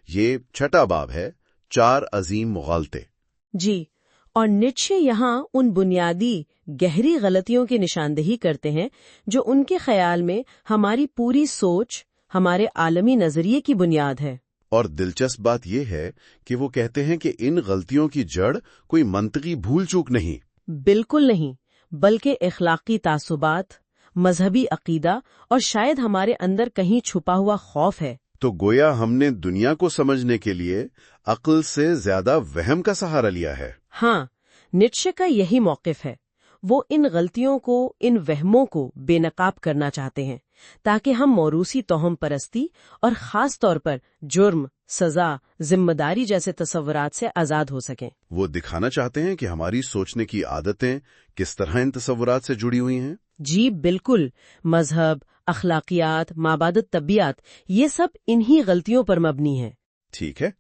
ये छठा बाब है, 4 अजीम मुगालते। जी, और नीत्शे यहाँ उन बुनियादी गहरी गलतियों की निशानदेही करते हैं जो उनके ख्याल में हमारी पूरी सोच, हमारे आलमी नजरिए की बुनियाद है। और दिलचस्प बात यह है कि वो कहते हैं कि इन गलतियों की जड़ कोई मंतकी भूल चूक नहीं, बिल्कुल नहीं, बल्कि इखलाकी तासुबात, मजहबी अकीदा और शायद हमारे अंदर कहीं छुपा हुआ खौफ है। तो गोया हमने दुनिया को समझने के लिए अक्ल से ज्यादा वहम का सहारा लिया है। हाँ, नीत्शे का यही मौकिफ है। वो इन गलतियों को, इन वहमों को बेनकाब करना चाहते हैं ताकि हम मौरूसी तोहम परस्ती और खास तौर पर जुर्म, सजा, जिम्मेदारी जैसे तस्वुरात से आजाद हो सकें। वो दिखाना चाहते हैं कि हमारी सोचने की आदतें किस तरह इन तस्वुरात से जुड़ी हुई हैं। जी बिल्कुल, मजहब, अखलाकियात, माबादत तबियत, ये सब इन्हीं गलतियों पर मबनी है। ठीक है,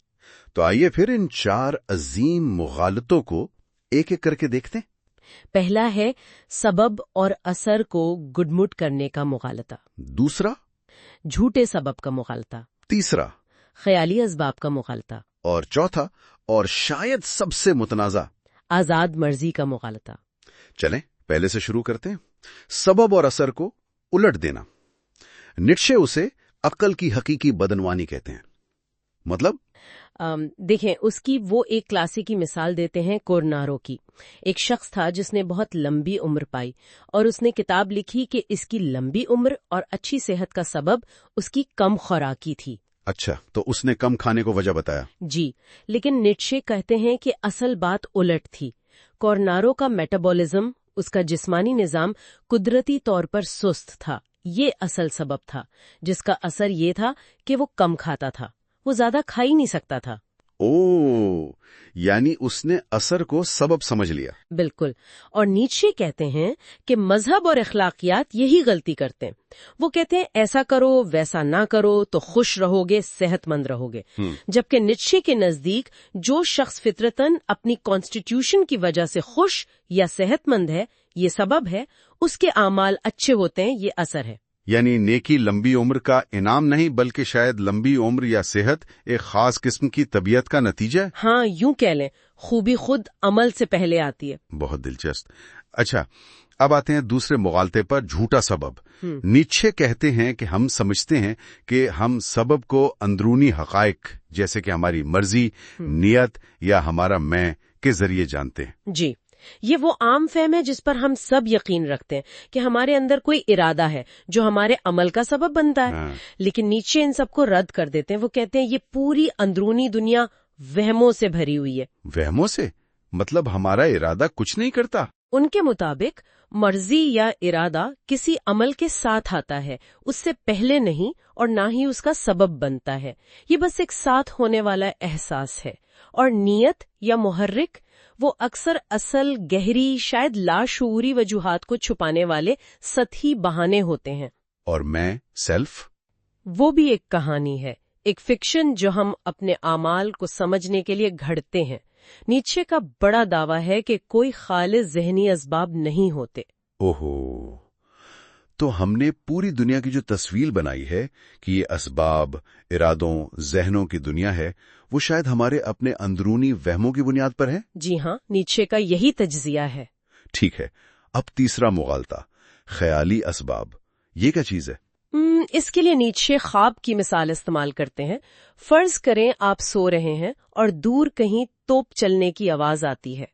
तो आइए फिर इन 4 अजीम मुगालतों को एक एक करके देखते हैं। पहला है सबब और असर को गुडमुट करने का मुगालता। दूसरा, झूठे सबब का मुगालता। तीसरा, ख्याली असबाब का मुगालता। और चौथा और शायद सबसे मुतनाजा, आजाद मर्जी का मुगालता। चलें पहले से शुरू करते हैं। सबब और असर को उलट देना। नीत्शे उसे अक्ल की हकीकी बदनवानी कहते हैं। मतलब देखें, उसकी वो एक क्लासिकी मिसाल देते हैं कोरनारो की। एक शख्स था जिसने बहुत लंबी उम्र पाई और उसने किताब लिखी कि इसकी लंबी उम्र और अच्छी सेहत का सबब उसकी कम खुराकी थी। अच्छा, तो उसने कम खाने को वजह बताया। जी, लेकिन नीत्शे कहते हैं कि असल बात उलट थी। कोरनारो का मेटाबॉलिज्म, उसका जिस्मानी निजाम कुदरती तौर पर सुस्त था। ये असल सबब था, जिसका असर ये था कि वो कम खाता था। वो ज्यादा खा ही नहीं सकता था। ओ, यानी उसने असर को सबब समझ लिया। बिल्कुल। और नीत्शे कहते हैं कि मजहब और अखलाकियात यही गलती करते हैं। वो कहते हैं ऐसा करो वैसा ना करो तो खुश रहोगे, सेहतमंद रहोगे। जबकि नीत्शे के नजदीक जो शख्स फितरतन अपनी कॉन्स्टिट्यूशन की वजह से खुश या सेहतमंद है, ये सबब है, उसके आमाल अच्छे होते हैं, ये असर है। यानी नेकी लंबी उम्र का इनाम नहीं, बल्कि शायद लंबी उम्र या सेहत एक खास किस्म की तबीयत का नतीजा है। हाँ, यूं कह लें, खूबी खुद अमल से पहले आती है। बहुत दिलचस्प। अच्छा, अब आते हैं दूसरे मुगालते पर, झूठा सबब। नीत्शे कहते हैं कि हम समझते हैं कि हम सबब को अंदरूनी हकायक जैसे कि हमारी मर्जी, नियत या हमारा मैं के जरिए जानते हैं। जी, ये वो आम फहम है जिस पर हम सब यकीन रखते हैं कि हमारे अंदर कोई इरादा है जो हमारे अमल का सबब बनता है। लेकिन नीत्शे इन सबको रद्द कर देते हैं। वो कहते हैं ये पूरी अंदरूनी दुनिया वहमों से भरी हुई है। वहमों से मतलब हमारा इरादा कुछ नहीं करता? उनके मुताबिक मर्जी या इरादा किसी अमल के साथ आता है, उससे पहले नहीं, और ना ही उसका सबब बनता है। ये बस एक साथ होने वाला एहसास है। और नियत या मुहर्रिक वो अक्सर असल, गहरी, शायद लाशऊरी वजूहात को छुपाने वाले सतही बहाने होते हैं। और मैं, सेल्फ, वो भी एक कहानी है, एक फिक्शन जो हम अपने आमाल को समझने के लिए घड़ते हैं। नीत्शे का बड़ा दावा है कि कोई खालिस ज़हनी असबाब नहीं होते। ओहो, तो हमने पूरी दुनिया की जो तस्वीर बनाई है कि ये असबाब, इरादों, जहनों की दुनिया है, वो शायद हमारे अपने अंदरूनी वहमों की बुनियाद पर है। जी हाँ, नीत्शे का यही तज्जिया है। ठीक है, अब तीसरा मुगालता, ख्याली असबाब। ये क्या चीज है? इसके लिए नीत्शे ख्वाब की मिसाल इस्तेमाल करते हैं। फर्ज करें आप सो रहे हैं और दूर कहीं तोप चलने की आवाज आती है।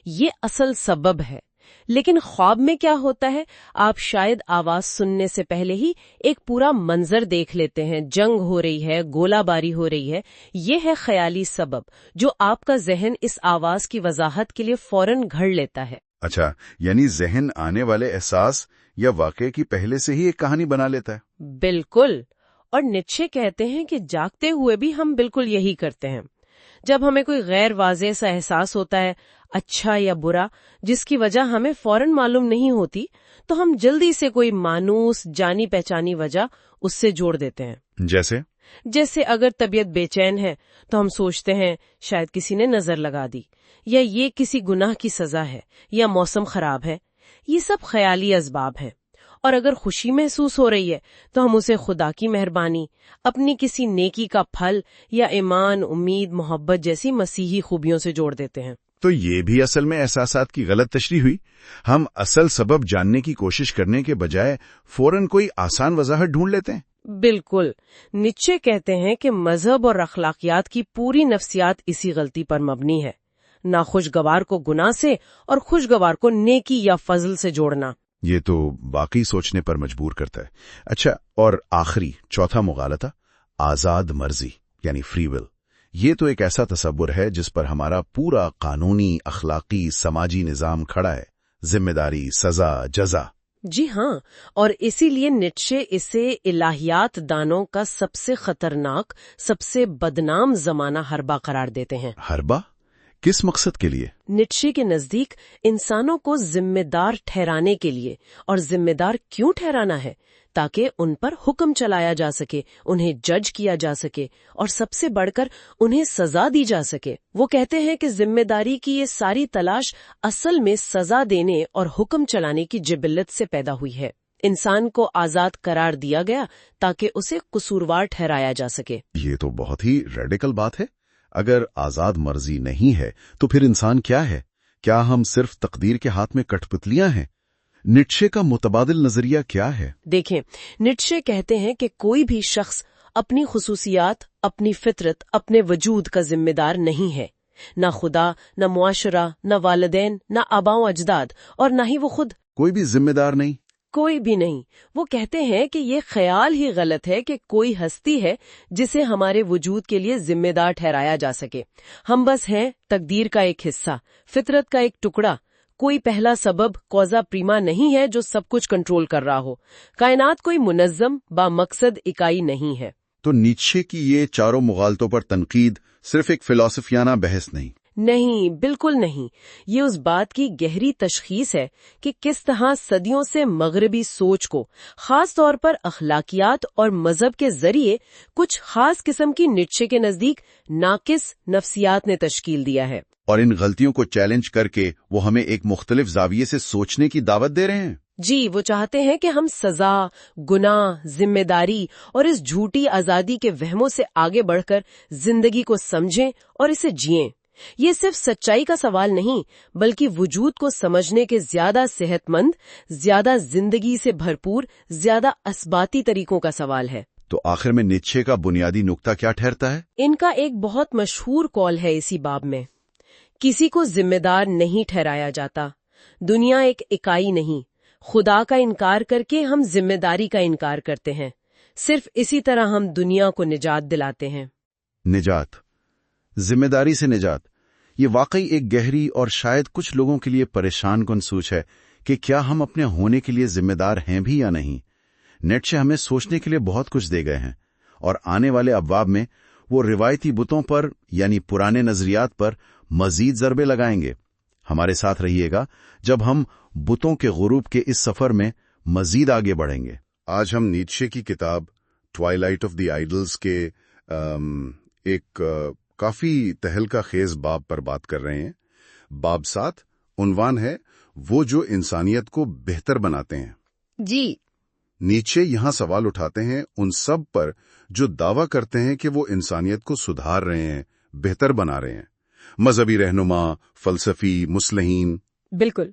ये असल सबब है। लेकिन ख्वाब में क्या होता है, आप शायद आवाज सुनने से पहले ही एक पूरा मंजर देख लेते हैं, जंग हो रही है, गोलाबारी हो रही है। ये है ख्याली सबब, जो आपका जहन इस आवाज की वजाहत के लिए फौरन घड़ लेता है। अच्छा, यानी जहन आने वाले एहसास या वाक़े की पहले से ही एक कहानी बना लेता है। बिल्कुल। और नीत्शे कहते हैं कि जागते हुए भी हम बिल्कुल यही करते हैं। जब हमें कोई गैर वाज़ेह सा एहसास होता है, अच्छा या बुरा, जिसकी वजह हमें फौरन मालूम नहीं होती, तो हम जल्दी से कोई मानूस, जानी पहचानी वजह उससे जोड़ देते हैं। जैसे अगर तबीयत बेचैन है तो हम सोचते हैं शायद किसी ने नजर लगा दी, या ये किसी गुनाह की सजा है, या मौसम खराब है। ये सब ख्याली असबाब हैं। और अगर खुशी महसूस हो रही है तो हम उसे खुदा की मेहरबानी, अपनी किसी नेकी का फल, या ईमान, उम्मीद, मोहब्बत जैसी मसीही खूबियों से जोड़ देते हैं। तो ये भी असल में एहसासात की गलत तशरीह हुई। हम असल सबब जानने की कोशिश करने के बजाय फौरन कोई आसान वजाहत ढूंढ लेते हैं। बिल्कुल। नीत्शे कहते हैं कि मजहब और अखलाकियात की पूरी नफ्सियात इसी गलती पर मबनी है, नाखुशगवार को गुनाह से और खुशगवार को नेकी या फजल से जोड़ना। ये तो वाकई सोचने पर मजबूर करता है। अच्छा, और आखिरी चौथा मुगालता, आजाद मर्जी यानी फ्री विल। ये तो एक ऐसा तसव्वुर है जिस पर हमारा पूरा कानूनी, अखलाकी, समाजी निजाम खड़ा है। जिम्मेदारी, सजा, जजा। जी हाँ, और इसीलिए नीत्शे इसे इलाहियात दानों का सबसे खतरनाक, सबसे बदनाम जमाना हरबा करार देते हैं। हरबा? किस मकसद के लिए? नीत्शे के नजदीक इंसानों को जिम्मेदार ठहराने के लिए। और जिम्मेदार क्यों ठहराना है? ताकि उन पर हुक्म चलाया जा सके, उन्हें जज किया जा सके, और सबसे बढ़कर उन्हें सजा दी जा सके। वो कहते हैं कि जिम्मेदारी की ये सारी तलाश असल में सजा देने और हुक्म चलाने की जिबिल्लत से पैदा हुई है। इंसान को आजाद करार दिया गया ताकि उसे कसूरवार ठहराया जा सके। ये तो बहुत ही रेडिकल बात है। अगर आजाद मर्जी नहीं है तो फिर इंसान क्या है? क्या हम सिर्फ तकदीर के हाथ में कठपुतलियां हैं? नीत्शे का मुतबादिल नजरिया क्या है? देखें, नीत्शे कहते हैं कि कोई भी शख्स اپنی خصوصیات، اپنی فطرت، اپنے وجود کا ذمہ دار نہیں ہے، نہ خدا، نہ معاشرہ، نہ والدین، نہ آباء و اجداد، اور نہ ہی وہ خود۔ کوئی بھی ذمہ دار نہیں؟ کوئی بھی نہیں۔ وہ کہتے ہیں کہ یہ خیال ہی غلط ہے کہ کوئی ہستی ہے جسے ہمارے وجود کے لیے ذمہ دار ٹھہرایا جا سکے۔ ہم بس ہیں تقدیر کا ایک حصہ، فطرت کا ایک ٹکڑا۔ کوئی پہلا سبب کوزا پریما نہیں ہے جو سب کچھ کنٹرول کر رہا ہو۔ کائنات کوئی منظم با مقصد اکائی نہیں ہے۔ تو نیچے کی یہ چاروں مغالطوں پر تنقید صرف ایک فلسفیانہ بحث نہیں؟ نہیں، بالکل نہیں۔ یہ اس بات کی گہری تشخیص ہے کہ کس طرح صدیوں سے مغربی سوچ کو، خاص طور پر اخلاقیات اور مذہب کے ذریعے، کچھ خاص قسم کی نیٹشے کے نزدیک ناقص نفسیات نے تشکیل دیا ہے۔ اور ان غلطیوں کو چیلنج کر کے وہ ہمیں ایک مختلف زاویے سے سوچنے کی دعوت دے رہے ہیں۔ جی، وہ چاہتے ہیں کہ ہم سزا، گناہ، ذمہ داری اور اس جھوٹی آزادی کے وہموں سے آگے بڑھ کر زندگی کو سمجھیں اور اسے جئیں۔ یہ صرف سچائی کا سوال نہیں، بلکہ وجود کو سمجھنے کے زیادہ صحت مند، زیادہ زندگی سے بھرپور، زیادہ اثباتی طریقوں کا سوال ہے۔ تو آخر میں نیچے کا بنیادی نقطہ کیا ٹھہرتا ہے؟ ان کا ایک بہت مشہور قول ہے اسی باب میں، کسی کو ذمہ دار نہیں ٹھہرایا جاتا، دنیا ایک اکائی نہیں، خدا کا انکار کر کے ہم ذمہ داری کا انکار کرتے ہیں، صرف اسی طرح ہم دنیا کو نجات دلاتے ہیں۔ نجات، ذمہ داری سے نجات، یہ واقعی ایک گہری اور شاید کچھ لوگوں کے لیے پریشان کن سوچ ہے کہ کیا ہم اپنے ہونے کے لیے ذمہ دار ہیں بھی یا نہیں۔ نیٹشے ہمیں سوچنے کے لیے بہت کچھ دے گئے ہیں، اور آنے والے ابواب میں وہ روایتی بتوں پر یعنی پرانے نظریات پر مزید ضربے لگائیں گے۔ ہمارے ساتھ رہیے گا جب ہم بتوں کے غروب کے اس سفر میں مزید آگے بڑھیں گے۔ آج ہم نیچے کی کتاب ٹوائلائٹ آف دی آئیڈلز کے ایک کافی تہلکہ خیز باب پر بات کر رہے ہیں۔ باب 7 عنوان ہے وہ جو انسانیت کو بہتر بناتے ہیں۔ جی، نیچے یہاں سوال اٹھاتے ہیں ان سب پر جو دعویٰ کرتے ہیں کہ وہ انسانیت کو سدھار رہے ہیں، بہتر بنا رہے ہیں، مذہبی رہنما، فلسفی، مصلحین۔ بالکل۔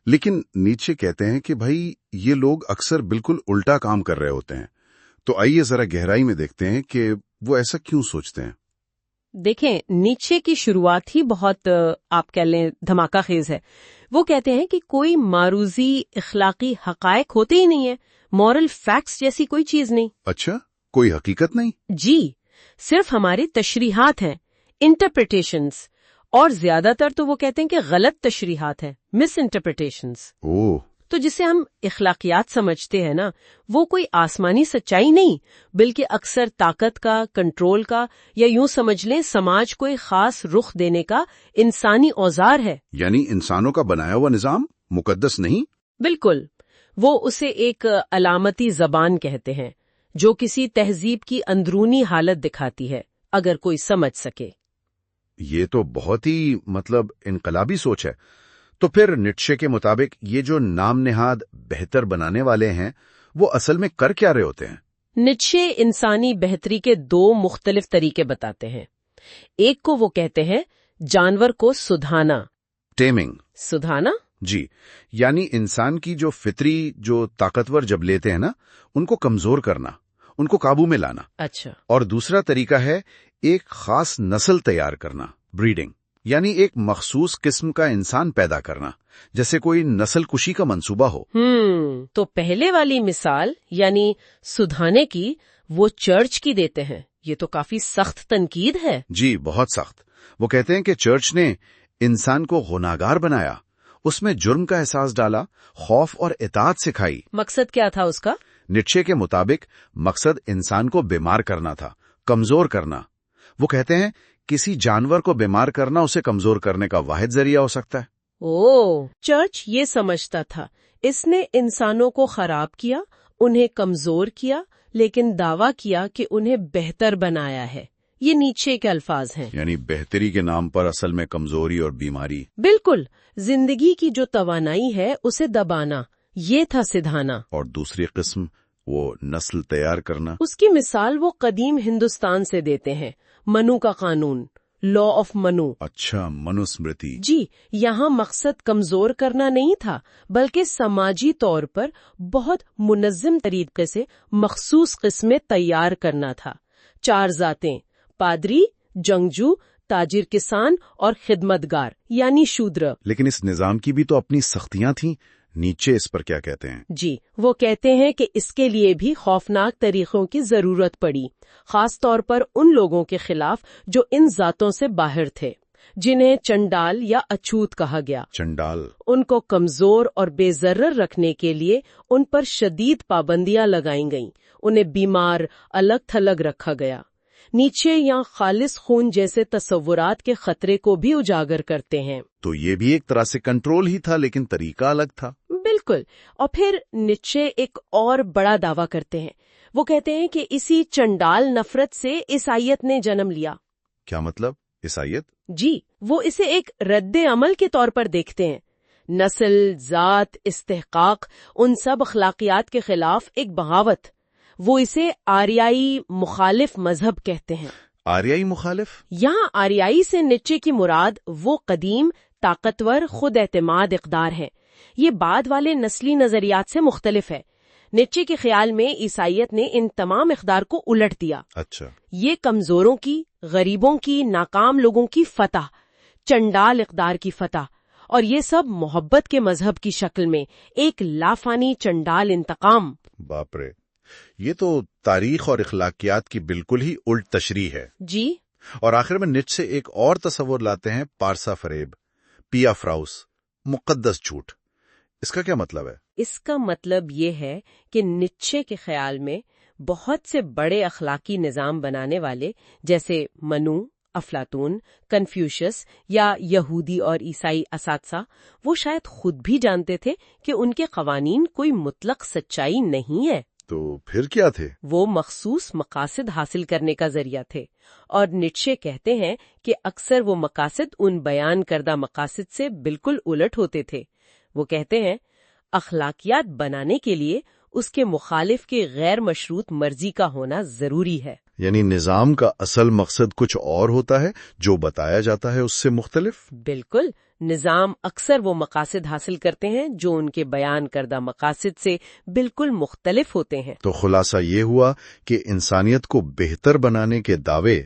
لیکن نیچے کہتے ہیں کہ بھائی یہ لوگ اکثر بالکل الٹا کام کر رہے ہوتے ہیں۔ تو آئیے ذرا گہرائی میں دیکھتے ہیں کہ وہ ایسا کیوں سوچتے ہیں۔ دیکھیں، نیچے کی شروعات ہی بہت آپ کہہ لیں دھماکہ خیز ہے۔ وہ کہتے ہیں کہ کوئی معروضی اخلاقی حقائق ہوتے ہی نہیں ہے، مورل فیکٹس جیسی کوئی چیز نہیں۔ اچھا، کوئی حقیقت نہیں؟ جی، صرف ہماری تشریحات ہیں، انٹرپریٹیشنز، اور زیادہ تر تو وہ کہتے ہیں کہ غلط تشریحات ہیں، مس انٹرپریٹیشنز۔ اوہ، تو جسے ہم اخلاقیات سمجھتے ہیں نا، وہ کوئی آسمانی سچائی نہیں، بلکہ اکثر طاقت کا، کنٹرول کا، یا یوں سمجھ لیں سماج کو ایک خاص رخ دینے کا انسانی اوزار ہے۔ یعنی انسانوں کا بنایا ہوا نظام مقدس نہیں؟ بالکل، وہ اسے ایک علامتی زبان کہتے ہیں جو کسی تہذیب کی اندرونی حالت دکھاتی ہے، اگر کوئی سمجھ سکے۔ یہ تو بہت ہی انقلابی سوچ ہے۔ تو پھر نیٹشے کے مطابق یہ جو نام نہاد بہتر بنانے والے ہیں وہ اصل میں کر کیا رہے ہوتے ہیں؟ نیٹشے انسانی بہتری کے 2 مختلف طریقے بتاتے ہیں۔ ایک کو وہ کہتے ہیں جانور کو سدھانا۔ ٹیمنگ؟ سدھانا؟ جی، یعنی انسان کی جو فطری جو طاقتور جب لیتے ہیں نا، ان کو کمزور کرنا، ان کو قابو میں لانا۔ اچھا۔ اور دوسرا طریقہ ہے ایک خاص نسل تیار کرنا، بریڈنگ، یعنی ایک مخصوص قسم کا انسان پیدا کرنا، جیسے کوئی نسل کشی کا منصوبہ ہو۔ تو پہلے والی مثال یعنی سدھانے کی وہ چرچ کی دیتے ہیں۔ یہ تو کافی سخت تنقید ہے۔ جی، بہت سخت۔ وہ کہتے ہیں کہ چرچ نے انسان کو گناہگار بنایا، اس میں جرم کا احساس ڈالا، خوف اور اطاعت سکھائی۔ مقصد کیا تھا اس کا؟ نیٹشے کے مطابق مقصد انسان کو بیمار کرنا تھا، کمزور کرنا۔ وہ کہتے ہیں کسی جانور کو بیمار کرنا اسے کمزور کرنے کا واحد ذریعہ ہو سکتا ہے۔ چرچ یہ سمجھتا تھا اس نے انسانوں کو خراب کیا، انہیں کمزور کیا، لیکن دعویٰ کیا کہ انہیں بہتر بنایا ہے۔ یہ نیچے کے الفاظ ہیں۔ یعنی بہتری کے نام پر اصل میں کمزوری اور بیماری۔ بالکل، زندگی کی جو توانائی ہے اسے دبانا، یہ تھا سدھانا۔ اور دوسری قسم وہ نسل تیار کرنا۔ اس کی مثال وہ قدیم ہندوستان سے دیتے ہیں، منو کا قانون، لا آف منو۔ اچھا، منو سمرتی۔ جی، یہاں مقصد کمزور کرنا نہیں تھا، بلکہ سماجی طور پر بہت منظم طریقے سے مخصوص قسمیں تیار کرنا تھا، 4 ذاتیں: पादरी, जंगजू, ताजिर किसान और खिदमतगार यानी शूद्र। लेकिन इस निजाम की भी तो अपनी सख्तियां थीं। नीचे इस पर क्या कहते हैं? जी, वो कहते हैं कि इसके लिए भी खौफनाक तरीकों की जरूरत पड़ी, खास तौर पर उन लोगों के खिलाफ जो इन जातों से बाहर थे, जिन्हें चंडाल या अछूत कहा गया। चंडाल। उनको कमजोर और बेजर्र रखने के लिए उन पर शदीद पाबंदियां लगाई गईं, उन्हें बीमार, अलग थलग रखा गया। नीचे या खालिस खून जैसे तस्वुरात के खतरे को भी उजागर करते हैं। तो ये भी एक तरह से कंट्रोल ही था, लेकिन तरीका अलग था। बिल्कुल। और फिर नीचे एक और बड़ा दावा करते हैं। वो कहते हैं कि इसी चंडाल नफरत से ईसाईयत ने जन्म लिया। क्या मतलब? ईसाईयत? जी, वो इसे एक रद्द अमल के तौर पर देखते हैं। नस्ल, जात, इस्तेहकाक, उन सब अखलाकियात के खिलाफ एक बगावत। वो इसे आर्याई मुखालिफ मजहब कहते हैं। आर्याई मुखालिफ? यहाँ आर्याई से नीचे की मुराद वो कदीम, ताकतवर, खुद एतमाद इक़दार है। ये बाद वाले नस्ली नजरियात से मुख्तलिफ है। नीचे के ख्याल में ईसाईयत ने इन तमाम इक़दार को उलट दिया। अच्छा। ये कमजोरों की, गरीबों की, नाकाम लोगों की फतह, चंडाल इक़दार की फतह, और ये सब मोहब्बत के मजहब की शक्ल में एक लाफानी चंडाल इंतकाम। बाप रे, ये तो तारीख और इखलाकियात की बिल्कुल ही उल्ट तशरीह है। जी। और आखिर में निच से एक और तस्वुर लाते हैं, पारसा फरेब, पिया फ्राउस, मुकद्दस झूठ। इसका क्या मतलब है? इसका मतलब ये है कि नीचे के ख्याल में बहुत से बड़े अखलाकी निजाम बनाने वाले, जैसे मनु, अफलातून, कन्फ्यूशियस या यहूदी और ईसाई असात्सा, वो शायद खुद भी जानते थे कि उनके कवानीन कोई मुतलक सच्चाई नहीं है। तो फिर क्या थे? वो मखसूस मकासद हासिल करने का जरिया थे। और नीचे कहते हैं कि अक्सर वो मकासद उन बयान करदा मकासद से बिल्कुल उलट होते थे। वो कहते हैं, अखलाकियात बनाने के लिए उसके मुखालिफ की गैर मशरूत मर्जी का होना जरूरी है। यानी निजाम का असल मकसद कुछ और होता है, जो बताया जाता है उससे मुख्तलिफ। बिल्कुल। निजाम अक्सर वो मकासद हासिल करते हैं जो उनके बयान करदा मकासद से बिल्कुल मुख्तलिफ होते हैं। तो खुलासा ये हुआ कि इंसानियत को बेहतर बनाने के दावे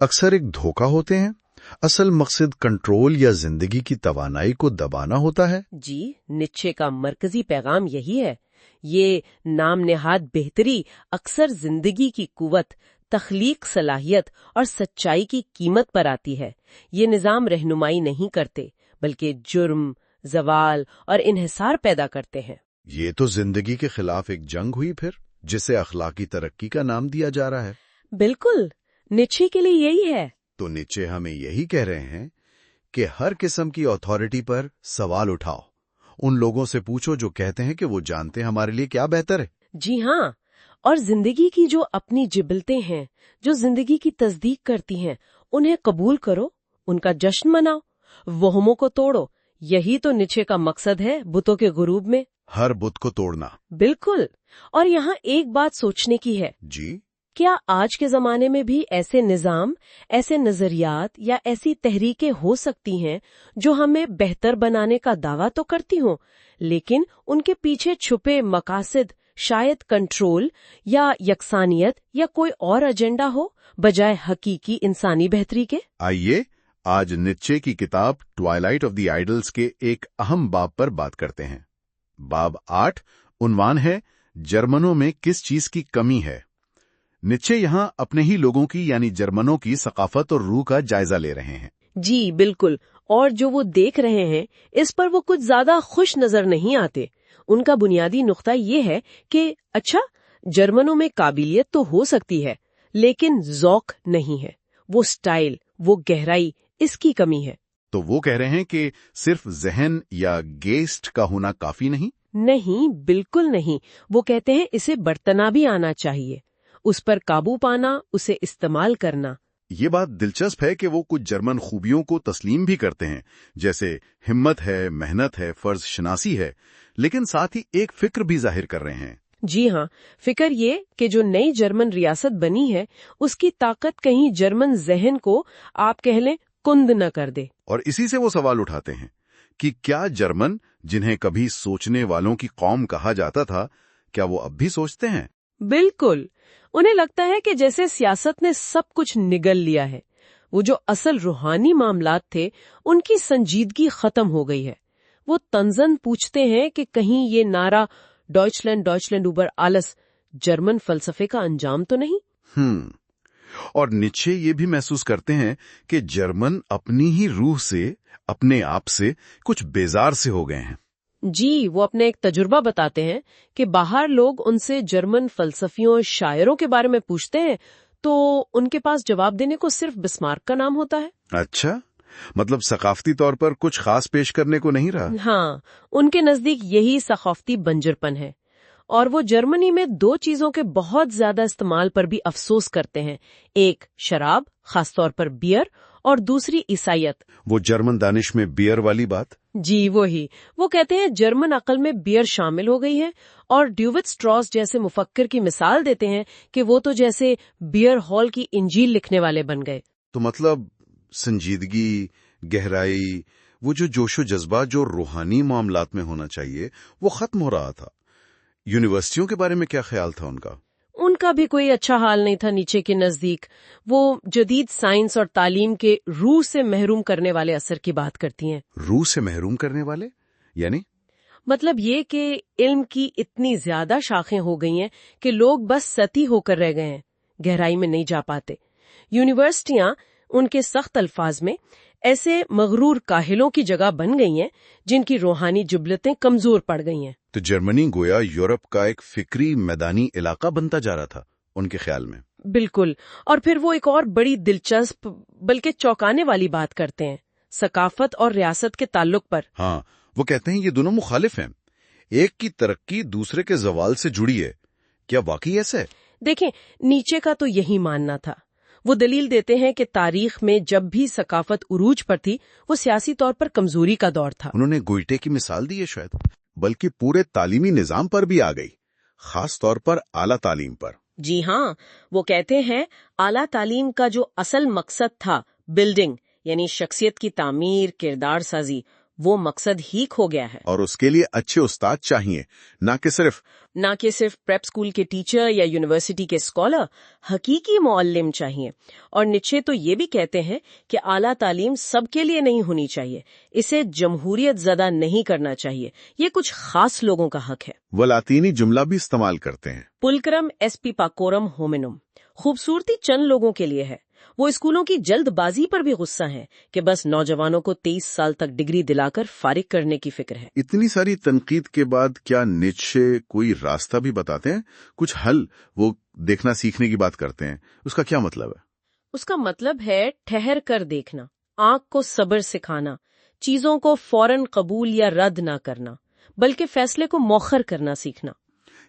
अक्सर एक धोखा होते हैं। असल मकसद कंट्रोल या जिंदगी की तवानाई को दबाना होता है। जी, नीचे का मरकजी पैगाम यही है। ये नाम नेहाद बेहतरी अक्सर जिंदगी की कुवत, तख्लीक सलाहियत और सच्चाई की कीमत पर आती है। ये निजाम रहनुमाई नहीं करते, बल्कि जुर्म, जवाल और इन्हिसार पैदा करते हैं। ये तो जिंदगी के खिलाफ एक जंग हुई फिर, जिसे अखलाकी तरक्की का नाम दिया जा रहा है। बिल्कुल, नीचे के लिए यही है। तो नीचे हमें यही कह रहे हैं कि हर किस्म की अथॉरिटी पर सवाल उठाओ। उन लोगों से पूछो जो कहते हैं कि वो जानते हैं हमारे लिए क्या बेहतर है। जी हाँ, और जिंदगी की जो अपनी जिबलतें हैं, जो जिंदगी की तस्दीक करती हैं, उन्हें कबूल करो, उनका जश्न मनाओ, वहमों को तोड़ो। यही तो नीचे का मकसद है बुतों के गुरूब में। हर बुत को तोड़ना। बिल्कुल। और यहाँ एक बात सोचने की है। जी। क्या आज के जमाने में भी ऐसे निजाम, ऐसे नजरियात या ऐसी तहरीकें हो सकती हैं जो हमें बेहतर बनाने का दावा तो करती हों, लेकिन उनके पीछे छुपे मकासद शायद कंट्रोल या यकसानियत या कोई और एजेंडा हो, बजाय हकीकी इंसानी बेहतरी के? आइए आज नीचे की किताब ट्वाइलाइट ऑफ द आइडल्स के एक अहम बाब पर बात करते हैं। बाब 8, उन्वान है जर्मनों में किस चीज की कमी है। नीचे यहाँ अपने ही लोगों की यानी जर्मनों की सकाफत और रूह का जायजा ले रहे हैं। जी बिल्कुल। और जो वो देख रहे हैं, इस पर वो कुछ ज्यादा खुश नजर नहीं आते। उनका बुनियादी नुक्ता ये है कि अच्छा, जर्मनों में काबिलियत तो हो सकती है, लेकिन ज़ौक नहीं है, वो स्टाइल, वो गहराई, इसकी कमी है। तो वो कह रहे हैं कि सिर्फ जहन या गेस्ट का होना काफी नहीं? नहीं, बिल्कुल नहीं। वो कहते हैं इसे बरतना भी आना चाहिए, उस पर काबू पाना, उसे इस्तेमाल करना। ये बात दिलचस्प है कि वो कुछ जर्मन खूबियों को तस्लीम भी करते हैं, जैसे हिम्मत है, मेहनत है, फर्ज शनासी है, लेकिन साथ ही एक फिक्र भी जाहिर कर रहे हैं। जी हाँ, फिक्र ये कि जो नई जर्मन रियासत बनी है, उसकी ताकत कहीं जर्मन जहन को आप कह लें कुंद न कर दे। और इसी से वो सवाल उठाते हैं कि क्या जर्मन, जिन्हें कभी सोचने वालों की कौम कहा जाता था, क्या वो अब भी सोचते हैं? बिल्कुल। انہیں لگتا ہے کہ جیسے سیاست نے سب کچھ نگل لیا ہے، وہ جو اصل روحانی معاملات تھے ان کی سنجیدگی ختم ہو گئی ہے۔ وہ طنزاً پوچھتے ہیں کہ کہیں یہ نعرہ ڈوائچلینڈ ڈوائچلینڈ اوبر آلس جرمن فلسفے کا انجام تو نہیں؟ اور نیچے یہ بھی محسوس کرتے ہیں کہ جرمن اپنی ہی روح سے، اپنے آپ سے کچھ بیزار سے ہو گئے ہیں۔ جی، وہ اپنے ایک تجربہ بتاتے ہیں کہ باہر لوگ ان سے جرمن فلسفیوں شاعروں کے بارے میں پوچھتے ہیں تو ان کے پاس جواب دینے کو صرف بسمارک کا نام ہوتا ہے۔ اچھا، مطلب ثقافتی طور پر کچھ خاص پیش کرنے کو نہیں رہا۔ ہاں، ان کے نزدیک یہی ثقافتی بنجرپن ہے، اور وہ جرمنی میں 2 چیزوں کے بہت زیادہ استعمال پر بھی افسوس کرتے ہیں، ایک شراب، خاص طور پر بیئر، اور دوسری عیسائیت۔ وہ جرمن دانش میں بیئر والی بات؟ جی وہی، وہ کہتے ہیں جرمن عقل میں بیئر شامل ہو گئی ہے، اور ڈیوڈ سٹراس جیسے مفکر کی مثال دیتے ہیں کہ وہ تو جیسے بیئر ہال کی انجیل لکھنے والے بن گئے۔ تو مطلب سنجیدگی، گہرائی، وہ جو جوش و جذبہ جو روحانی معاملات میں ہونا چاہیے وہ ختم ہو رہا تھا۔ یونیورسٹیوں کے بارے میں کیا خیال تھا ان کا؟ ان کا بھی کوئی اچھا حال نہیں تھا نیچے کے نزدیک۔ وہ جدید سائنس اور تعلیم کے روح سے محروم کرنے والے اثر کی بات کرتی ہیں۔ روح سے محروم کرنے والے یعنی؟ مطلب یہ کہ علم کی اتنی زیادہ شاخیں ہو گئی ہیں کہ لوگ بس سطحی ہو کر رہ گئے ہیں، گہرائی میں نہیں جا پاتے۔ یونیورسٹیاں ان کے سخت الفاظ میں ایسے مغرور کاہلوں کی جگہ بن گئی ہیں جن کی روحانی جبلتیں کمزور پڑ گئی ہیں۔ تو جرمنی گویا یورپ کا ایک فکری میدانی علاقہ بنتا جا رہا تھا ان کے خیال میں۔ بالکل، اور پھر وہ ایک اور بڑی دلچسپ بلکہ چونکانے والی بات کرتے ہیں، ثقافت اور ریاست کے تعلق پر۔ ہاں، وہ کہتے ہیں یہ دونوں مخالف ہیں، ایک کی ترقی دوسرے کے زوال سے جڑی ہے۔ کیا واقعی ایسا ہے؟ دیکھیں، نیچے کا تو یہی ماننا تھا۔ وہ دلیل دیتے ہیں کہ تاریخ میں جب بھی ثقافت عروج پر تھی وہ سیاسی طور پر کمزوری کا دور تھا۔ انہوں نے گوئٹے کی مثال دی ہے شاید، بلکہ پورے تعلیمی نظام پر بھی آ گئی، خاص طور پر اعلیٰ تعلیم پر۔ جی ہاں، وہ کہتے ہیں اعلیٰ تعلیم کا جو اصل مقصد تھا، بلڈنگ یعنی شخصیت کی تعمیر، کردار سازی، وہ مقصد ہی کھو گیا ہے۔ اور اس کے لیے اچھے استاد چاہیے، نہ کہ صرف پریپ اسکول کے ٹیچر یا یونیورسٹی کے اسکالر، حقیقی معلم چاہیے۔ اور نیچے تو یہ بھی کہتے ہیں کہ اعلیٰ تعلیم سب کے لیے نہیں ہونی چاہیے، اسے جمہوریت زدہ نہیں کرنا چاہیے، یہ کچھ خاص لوگوں کا حق ہے۔ وہ لاطینی جملہ بھی استعمال کرتے ہیں، پلکرم ایسپی پاکورم ہومنم۔ خوبصورتی چند لوگوں کے لیے ہے۔ وہ اسکولوں کی جلد بازی پر بھی غصہ ہیں کہ بس نوجوانوں کو 23 سال تک ڈگری دلا کر فارغ کرنے کی فکر ہے۔ اتنی ساری تنقید کے بعد کیا نیچے کوئی راستہ بھی بتاتے ہیں؟ کچھ حل؟ وہ دیکھنا سیکھنے کی بات کرتے ہیں، اس کا کیا مطلب ہے؟ اس کا مطلب ہے ٹھہر کر دیکھنا، آنکھ کو صبر سکھانا، چیزوں کو فوراً قبول یا رد نہ کرنا، بلکہ فیصلے کو مؤخر کرنا سیکھنا۔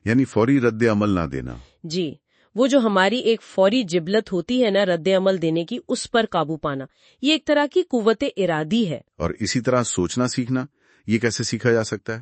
یعنی فوری رد عمل نہ دینا۔ جی، وہ جو ہماری ایک فوری جبلت ہوتی ہے نا رد عمل دینے کی، اس پر قابو پانا، یہ ایک طرح کی قوت ارادی ہے۔ اور اسی طرح سوچنا سیکھنا، یہ کیسے سیکھا جا سکتا ہے؟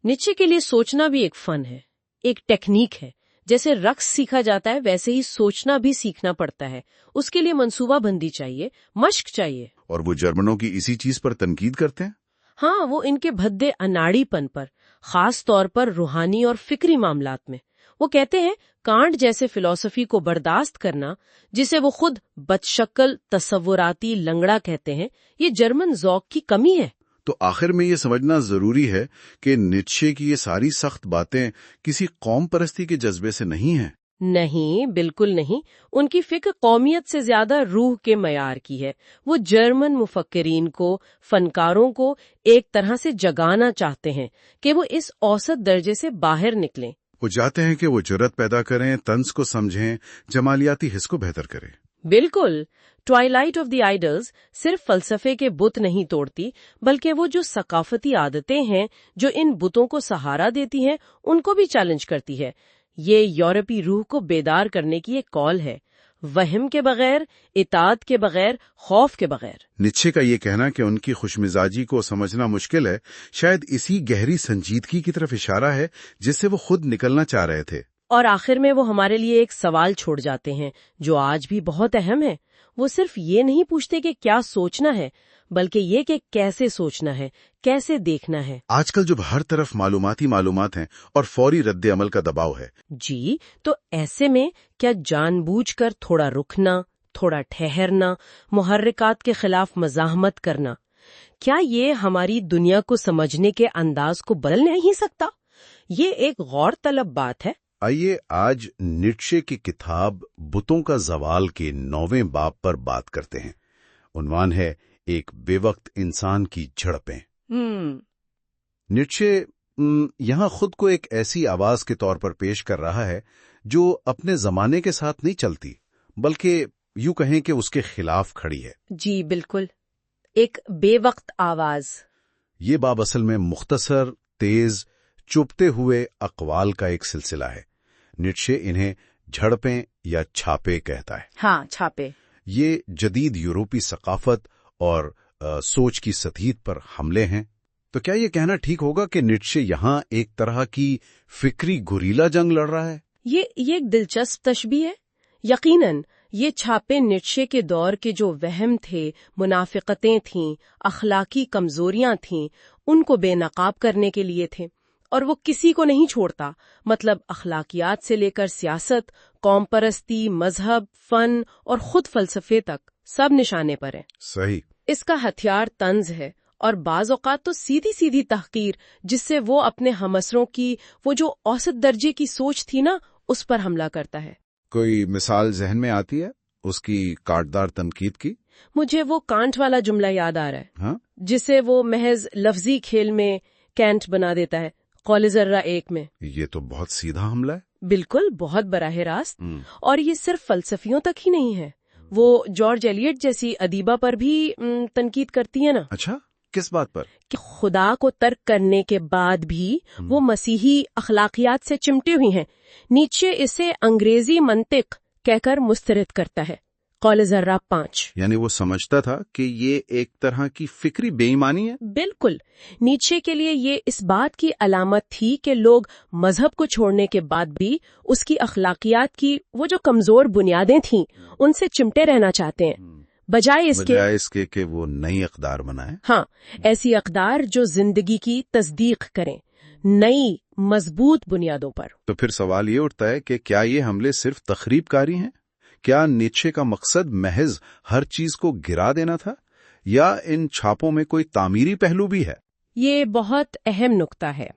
نیچے کے لیے سوچنا بھی ایک فن ہے، ایک ٹیکنیک ہے۔ جیسے رقص سیکھا جاتا ہے ویسے ہی سوچنا بھی سیکھنا پڑتا ہے، اس کے لیے منصوبہ بندی چاہیے، مشق چاہیے۔ اور وہ جرمنوں کی اسی چیز پر تنقید کرتے ہیں؟ ہاں، وہ ان کے بھدے اناڑی پن پر، خاص طور پر روحانی اور فکری معاملات میں۔ وہ کہتے ہیں کانٹ جیسے فلسفی کو برداشت کرنا، جسے وہ خود بدشکل تصوراتی لنگڑا کہتے ہیں، یہ جرمن ذوق کی کمی ہے۔ تو آخر میں یہ سمجھنا ضروری ہے کہ نیچے کی یہ ساری سخت باتیں کسی قوم پرستی کے جذبے سے نہیں ہیں۔ نہیں، بالکل نہیں۔ ان کی فکر قومیت سے زیادہ روح کے معیار کی ہے۔ وہ جرمن مفکرین کو، فنکاروں کو ایک طرح سے جگانا چاہتے ہیں کہ وہ اس اوسط درجے سے باہر نکلیں۔ وہ چاہتے ہیں کہ وہ جرأت پیدا کریں، طنز کو سمجھیں، جمالیاتی حس کو بہتر کریں۔ بالکل، ٹوائلائٹ آف دی آئیڈلز صرف فلسفے کے بت نہیں توڑتی، بلکہ وہ جو ثقافتی عادتیں ہیں جو ان بتوں کو سہارا دیتی ہیں ان کو بھی چیلنج کرتی ہے۔ یہ یورپی روح کو بیدار کرنے کی ایک کال ہے، وہم کے بغیر، اطاعت کے بغیر، خوف کے بغیر۔ نیچے کا یہ کہنا کہ ان کی خوش مزاجی کو سمجھنا مشکل ہے شاید اسی گہری سنجیدگی کی طرف اشارہ ہے جس سے وہ خود نکلنا چاہ رہے تھے۔ اور آخر میں وہ ہمارے لیے ایک سوال چھوڑ جاتے ہیں جو آج بھی بہت اہم ہے۔ وہ صرف یہ نہیں پوچھتے کہ کیا سوچنا ہے، بلکہ یہ کہ کیسے سوچنا ہے، کیسے دیکھنا ہے۔ آج کل جب ہر طرف معلوماتی معلومات ہیں اور فوری رد عمل کا دباؤ ہے، جی، تو ایسے میں کیا جان بوجھ کر تھوڑا رکنا، تھوڑا ٹھہرنا، محرکات کے خلاف مزاحمت کرنا، کیا یہ ہماری دنیا کو سمجھنے کے انداز کو بدل نہیں سکتا؟ یہ ایک غور طلب بات ہے۔ آئیے آج نیٹشے کی کتاب بتوں کا زوال کے 9ویں باب پر بات کرتے ہیں۔ عنوان ہے ایک بے وقت انسان کی جھڑپیں۔ نیٹشے یہاں خود کو ایک ایسی آواز کے طور پر پیش کر رہا ہے جو اپنے زمانے کے ساتھ نہیں چلتی، بلکہ یوں کہیں کہ اس کے خلاف کھڑی ہے۔ جی بالکل، ایک بے وقت آواز۔ یہ باب اصل میں مختصر، تیز، چپتے ہوئے اقوال کا ایک سلسلہ ہے۔ نیٹشے انہیں جھڑپیں یا چھاپے کہتا ہے۔ ہاں، چھاپے۔ یہ جدید یورپی ثقافت اور سوچ کی سطحیت پر حملے ہیں۔ تو کیا یہ کہنا ٹھیک ہوگا کہ نیٹشے یہاں ایک طرح کی فکری گوریلا جنگ لڑ رہا ہے؟ یہ ایک دلچسپ تشبیہ ہے۔ یقیناً یہ چھاپے نیٹشے کے دور کے جو وہم تھے، منافقتیں تھیں، اخلاقی کمزوریاں تھیں، ان کو بے نقاب کرنے کے لیے تھے، اور وہ کسی کو نہیں چھوڑتا، مطلب اخلاقیات سے لے کر سیاست، قوم پرستی، مذہب، فن اور خود فلسفے تک سب نشانے پر ہیں۔ صحیح۔ اس کا ہتھیار طنز ہے، اور بعض اوقات تو سیدھی سیدھی تحقیر، جس سے وہ اپنے ہمسروں کی وہ جو اوسط درجے کی سوچ تھی نا، اس پر حملہ کرتا ہے۔ کوئی مثال ذہن میں آتی ہے اس کی کاٹدار تنقید کی؟ مجھے وہ کانٹ والا جملہ یاد آ رہا ہے، ہاں؟ جسے وہ محض لفظی کھیل میں کینٹ بنا دیتا ہے، قول ذرہ 1 میں۔ یہ تو بہت سیدھا حملہ ہے۔ بالکل، بہت براہ راست۔ اور یہ صرف فلسفیوں تک ہی نہیں ہے، وہ جارج ایلیٹ جیسی ادیبہ پر بھی تنقید کرتی ہے نا۔ اچھا، کس بات پر؟ کہ خدا کو ترک کرنے کے بعد بھی وہ مسیحی اخلاقیات سے چمٹے ہوئی ہیں۔ نیچے اسے انگریزی منطق کہہ کر مسترد کرتا ہے، قول ذرہ 5۔ یعنی وہ سمجھتا تھا کہ یہ ایک طرح کی فکری بے ایمانی ہے؟ بالکل، نیچے کے لیے یہ اس بات کی علامت تھی کہ لوگ مذہب کو چھوڑنے کے بعد بھی اس کی اخلاقیات کی وہ جو کمزور بنیادیں تھیں ان سے چمٹے رہنا چاہتے ہیں، بجائے اس کے کہ وہ نئی اقدار بنائیں۔ ہاں، ایسی اقدار جو زندگی کی تصدیق کریں، نئی مضبوط بنیادوں پر۔ تو پھر سوال یہ اٹھتا ہے کہ کیا یہ حملے صرف تخریب کاری ہیں؟ کیا نیٹشے کا مقصد محض ہر چیز کو گرا دینا تھا، یا ان چھاپوں میں کوئی تعمیری پہلو بھی ہے؟ یہ بہت اہم نکتہ ہے۔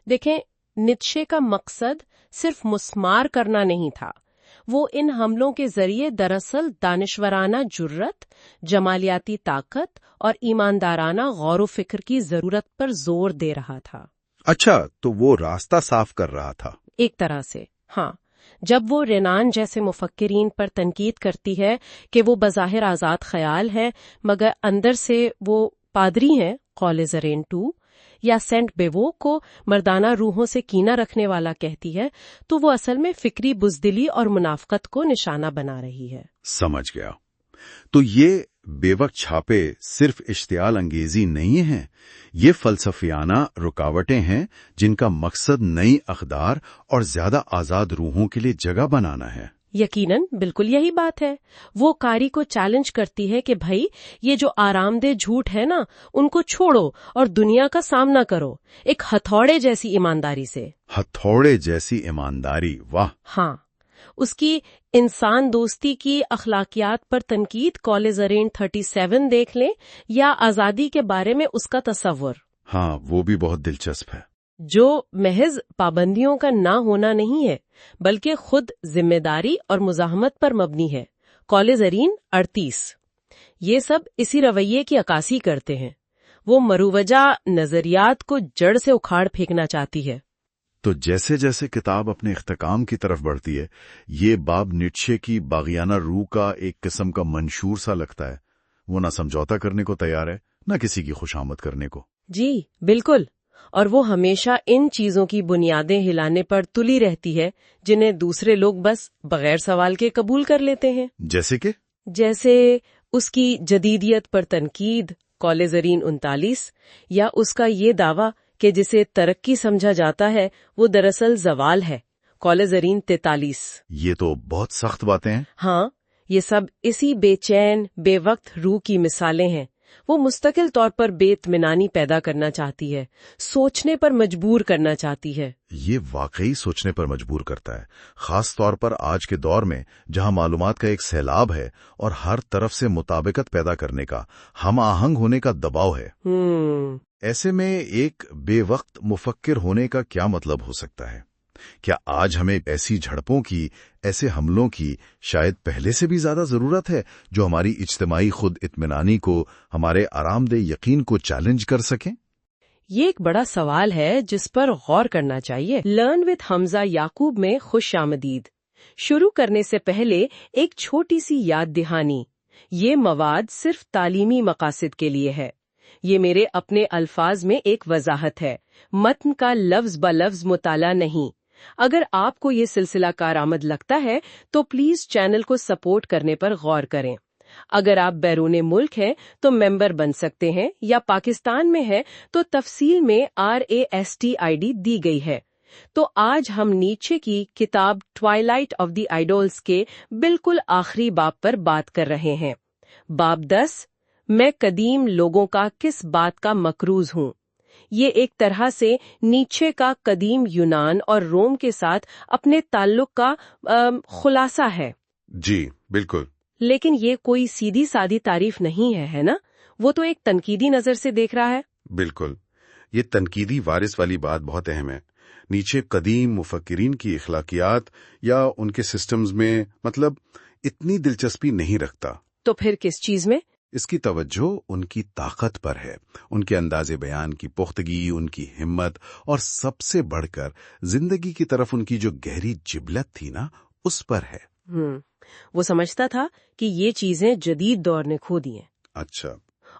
دیکھیں، نیٹشے کا مقصد صرف مسمار کرنا نہیں تھا، وہ ان حملوں کے ذریعے دراصل دانشورانہ جرت، جمالیاتی طاقت اور ایماندارانہ غور و فکر کی ضرورت پر زور دے رہا تھا۔ اچھا، تو وہ راستہ صاف کر رہا تھا ایک طرح سے، ہاں۔ جب وہ رینان جیسے مفکرین پر تنقید کرتی ہے کہ وہ بظاہر آزاد خیال ہے مگر اندر سے وہ پادری ہیں، قول زرین 2، یا سینٹ بیوو کو مردانہ روحوں سے کینہ رکھنے والا کہتی ہے، تو وہ اصل میں فکری بزدلی اور منافقت کو نشانہ بنا رہی ہے۔ سمجھ گیا۔ تو یہ بے وقت چھاپے صرف اشتعال انگیزی نہیں ہیں، یہ فلسفیانہ رکاوٹیں ہیں جن کا مقصد نئی اقدار اور زیادہ آزاد روحوں کے لیے جگہ بنانا ہے۔ یقیناً، بالکل یہی بات ہے۔ وہ قاری کو چیلنج کرتی ہے کہ بھائی یہ جو آرام دہ جھوٹ ہے نا، ان کو چھوڑو اور دنیا کا سامنا کرو، ایک ہتھوڑے جیسی ایمانداری سے۔ ہتھوڑے جیسی ایمانداری، واہ! ہاں، اس کی انسان دوستی کی اخلاقیات پر تنقید، قول زرین 37 دیکھ لیں، یا آزادی کے بارے میں اس کا تصور۔ ہاں، وہ بھی بہت دلچسپ ہے۔ جو محض پابندیوں کا نہ ہونا نہیں ہے، بلکہ خود ذمہ داری اور مزاحمت پر مبنی ہے، قول زرین 38۔ یہ سب اسی رویے کی عکاسی کرتے ہیں۔ وہ مروجہ نظریات کو جڑ سے اکھاڑ پھینکنا چاہتی ہے۔ تو جیسے جیسے کتاب اپنے اختتام کی طرف بڑھتی ہے، یہ باب نیٹشے کی باغیانہ روح کا ایک قسم کا منشور سا لگتا ہے۔ وہ نہ سمجھوتا کرنے کو تیار ہے، نہ کسی کی خوشامد کرنے کو۔ جی بالکل، اور وہ ہمیشہ ان چیزوں کی بنیادیں ہلانے پر تلی رہتی ہے جنہیں دوسرے لوگ بس بغیر سوال کے قبول کر لیتے ہیں۔ جیسے اس کی جدیدیت پر تنقید، قول زرین 39، یا اس کا یہ دعویٰ کہ جسے ترقی سمجھا جاتا ہے وہ دراصل زوال ہے، قول زرین 43۔ یہ تو بہت سخت باتیں ہیں۔ ہاں، یہ سب اسی بے چین بے وقت روح کی مثالیں ہیں. وہ مستقل طور پر بے اطمینانی پیدا کرنا چاہتی ہے، سوچنے پر مجبور کرنا چاہتی ہے. یہ واقعی سوچنے پر مجبور کرتا ہے، خاص طور پر آج کے دور میں جہاں معلومات کا ایک سیلاب ہے اور ہر طرف سے مطابقت پیدا کرنے کا، ہم آہنگ ہونے کا دباؤ ہے. ایسے میں ایک بے وقت مفکر ہونے کا کیا مطلب ہو سکتا ہے؟ کیا آج ہمیں ایسی جھڑپوں کی، ایسے حملوں کی شاید پہلے سے بھی زیادہ ضرورت ہے جو ہماری اجتماعی خود اطمینانی کو، ہمارے آرام دہ یقین کو چیلنج کر سکیں؟ یہ ایک بڑا سوال ہے جس پر غور کرنا چاہیے. لرن وتھ حمزہ یعقوب میں خوش آمدید. شروع کرنے سے پہلے ایک چھوٹی سی یاد دہانی. یہ مواد صرف تعلیمی مقاصد کے لیے ہے. یہ میرے اپنے الفاظ میں ایک وضاحت ہے، متن کا لفظ بلفظ مطالعہ نہیں. اگر آپ کو یہ سلسلہ کارآمد لگتا ہے تو پلیز چینل کو سپورٹ کرنے پر غور کریں. اگر آپ بیرون ملک ہیں تو ممبر بن سکتے ہیں، یا پاکستان میں ہے تو تفصیل میں RAST ID دی گئی ہے. تو آج ہم نیچے کی کتاب ٹوائلائٹ آف دی آئیڈولز کے بالکل آخری باب پر بات کر رہے ہیں. باب 10، میں قدیم لوگوں کا کس بات کا مکروز ہوں. یہ ایک طرح سے نیچے کا قدیم یونان اور روم کے ساتھ اپنے تعلق کا خلاصہ ہے. جی بالکل. لیکن یہ کوئی سیدھی سادھی تعریف نہیں ہے نا؟ وہ تو ایک تنقیدی نظر سے دیکھ رہا ہے. بالکل، یہ تنقیدی وارث والی بات بہت اہم ہے. نیچے قدیم مفکرین کی اخلاقیات یا ان کے سسٹمز میں اتنی دلچسپی نہیں رکھتا. تو پھر کس چیز میں؟ اس کی توجہ ان کی طاقت پر ہے، ان کے انداز بیان کی پختگی، ان کی ہمت، اور سب سے بڑھ کر زندگی کی طرف ان کی جو گہری جبلت تھی نا، اس پر ہے. وہ سمجھتا تھا کہ یہ چیزیں جدید دور نے کھو دی ہیں. اچھا.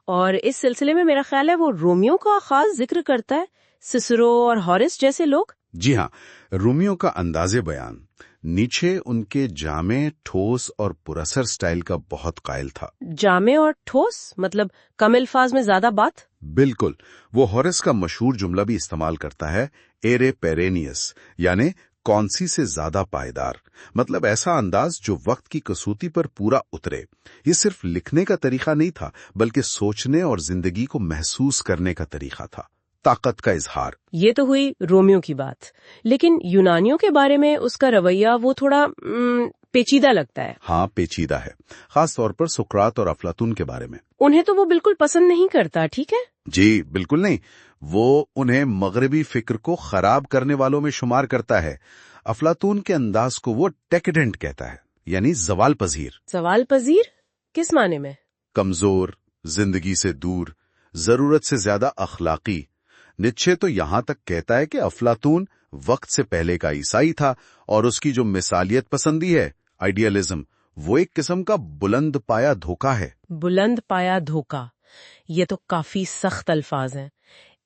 اور اس سلسلے میں میرا خیال ہے وہ رومیو کا خاص ذکر کرتا ہے، سسرو اور ہارس جیسے لوگ. جی ہاں، رومیو کا انداز بیان. نیچے ان کے جامع، ٹھوس اور پراثر سٹائل کا بہت قائل تھا. جامع اور ٹھوس مطلب کم الفاظ میں زیادہ بات؟ بالکل. وہ ہارس کا مشہور جملہ بھی استعمال کرتا ہے، ایرے پیرینیس، یعنی کون سی سے زیادہ پائیدار. مطلب ایسا انداز جو وقت کی کسوٹی پر پورا اترے. یہ صرف لکھنے کا طریقہ نہیں تھا، بلکہ سوچنے اور زندگی کو محسوس کرنے کا طریقہ تھا. طاقت کا اظہار. یہ تو ہوئی رومیو کی بات، لیکن یونانیوں کے بارے میں اس کا رویہ وہ تھوڑا پیچیدہ لگتا ہے. ہاں، پیچیدہ ہے، خاص طور پر سقراط اور افلاطون کے بارے میں. انہیں تو وہ بالکل پسند نہیں کرتا. ٹھیک ہے؟ جی بالکل نہیں. وہ انہیں مغربی فکر کو خراب کرنے والوں میں شمار کرتا ہے. افلاطون کے انداز کو وہ ڈیکیڈنٹ کہتا ہے، یعنی زوال پذیر. زوال پذیر کس معنی میں؟ کمزور، زندگی سے دور، ضرورت سے زیادہ اخلاقی. نیچے تو یہاں تک کہتا ہے کہ افلاطون وقت سے پہلے کا عیسائی تھا، اور اس کی جو مثالیت پسندی ہے، آئیڈیالزم، وہ ایک قسم کا بلند پایا دھوکہ ہے. بلند پایا دھوکہ، یہ تو کافی سخت الفاظ ہیں.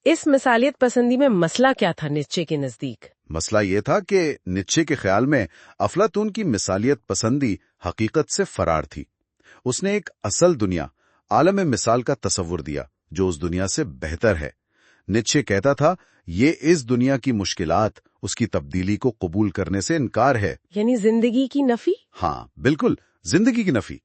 اس مثالیت پسندی میں مسئلہ کیا تھا نیچے کے نزدیک؟ مسئلہ یہ تھا کہ نیچے کے خیال میں افلاطون کی مثالیت پسندی حقیقت سے فرار تھی. اس نے ایک اصل دنیا، عالم مثال کا تصور دیا جو اس دنیا سے بہتر ہے. نیچے کہتا تھا یہ اس دنیا کی مشکلات، اس کی تبدیلی کو قبول کرنے سے انکار ہے. یعنی زندگی کی نفی؟ ہاں بالکل، زندگی کی نفی.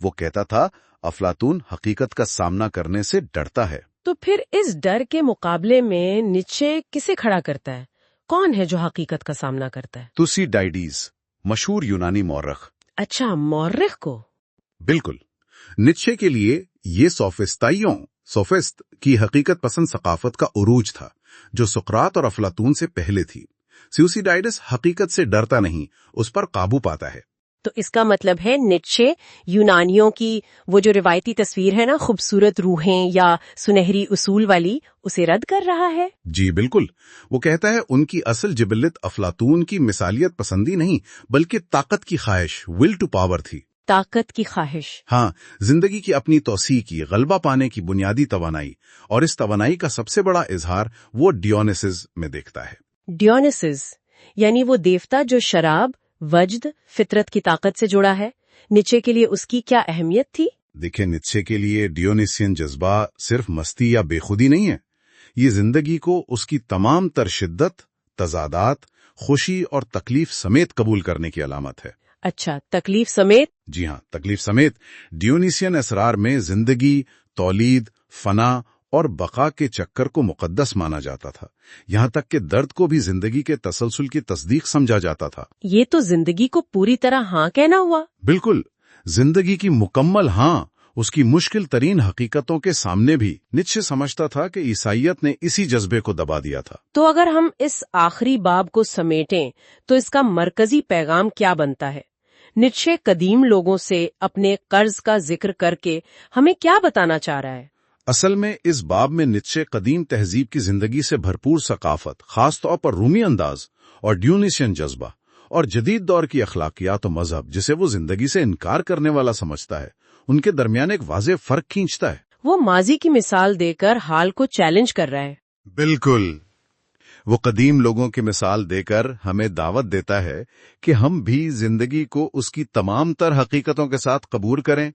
وہ کہتا تھا افلاطون حقیقت کا سامنا کرنے سے ڈرتا ہے. تو پھر اس ڈر کے مقابلے میں نیچے کسے کھڑا کرتا ہے؟ کون ہے جو حقیقت کا سامنا کرتا ہے؟ توسیڈائیڈیز، مشہور یونانی مورخ. اچھا، مورخ کو؟ بالکل. نیچے کے لیے یہ سوفسٹ کی حقیقت پسند ثقافت کا عروج تھا جو سقراط اور افلاطون سے پہلے تھی. توسیڈائیڈس حقیقت سے ڈرتا نہیں، اس پر قابو پاتا ہے. تو اس کا مطلب ہے نیچے یونانیوں کی وہ جو روایتی تصویر ہے نا، خوبصورت روحیں یا سنہری اصول والی، اسے رد کر رہا ہے. جی بالکل. وہ کہتا ہے ان کی اصل جبلت افلاطون کی مثالیت پسندی نہیں، بلکہ طاقت کی خواہش، ول ٹو پاور تھی. طاقت کی خواہش؟ ہاں، زندگی کی اپنی توسیع کی، غلبہ پانے کی بنیادی توانائی. اور اس توانائی کا سب سے بڑا اظہار وہ ڈیونیسز میں دیکھتا ہے. ڈیونیسز یعنی وہ دیوتا جو شراب، وجد، فطرت کی طاقت سے جڑا ہے. نیچے کے لیے اس کی کیا اہمیت تھی؟ دیکھیں، نیچے کے لیے ڈیونیسین جذبہ صرف مستی یا بے خودی نہیں ہے. یہ زندگی کو اس کی تمام تر شدت، تضادات، خوشی اور تکلیف سمیت قبول کرنے کی علامت ہے. اچھا، تکلیف سمیت؟ جی ہاں، تکلیف سمیت۔ ڈیونیسین اسرار میں زندگی، تولید، فنا اور بقا کے چکر کو مقدس مانا جاتا تھا، یہاں تک کہ درد کو بھی زندگی کے تسلسل کی تصدیق سمجھا جاتا تھا۔ یہ تو زندگی کو پوری طرح ہاں کہنا ہوا۔ بالکل، زندگی کی مکمل ہاں، اس کی مشکل ترین حقیقتوں کے سامنے بھی نیچے سمجھتا تھا کہ عیسائیت نے اسی جذبے کو دبا دیا تھا۔ تو اگر ہم اس آخری باب کو سمیٹیں تو اس کا مرکزی پیغام کیا بنتا ہے؟ نیچے قدیم لوگوں سے اپنے قرض کا ذکر کر کے ہمیں کیا بتانا چاہ رہا ہے؟ اصل میں اس باب میں نیچے قدیم تہذیب کی زندگی سے بھرپور ثقافت، خاص طور پر رومی انداز اور ڈیونیسین جذبہ، اور جدید دور کی اخلاقیات و مذہب جسے وہ زندگی سے انکار کرنے والا سمجھتا ہے، ان کے درمیان ایک واضح فرق کھینچتا ہے۔ وہ ماضی کی مثال دے کر حال کو چیلنج کر رہا ہے۔ بالکل، وہ قدیم لوگوں کی مثال دے کر ہمیں دعوت دیتا ہے کہ ہم بھی زندگی کو اس کی تمام تر حقیقتوں کے ساتھ قبول کریں۔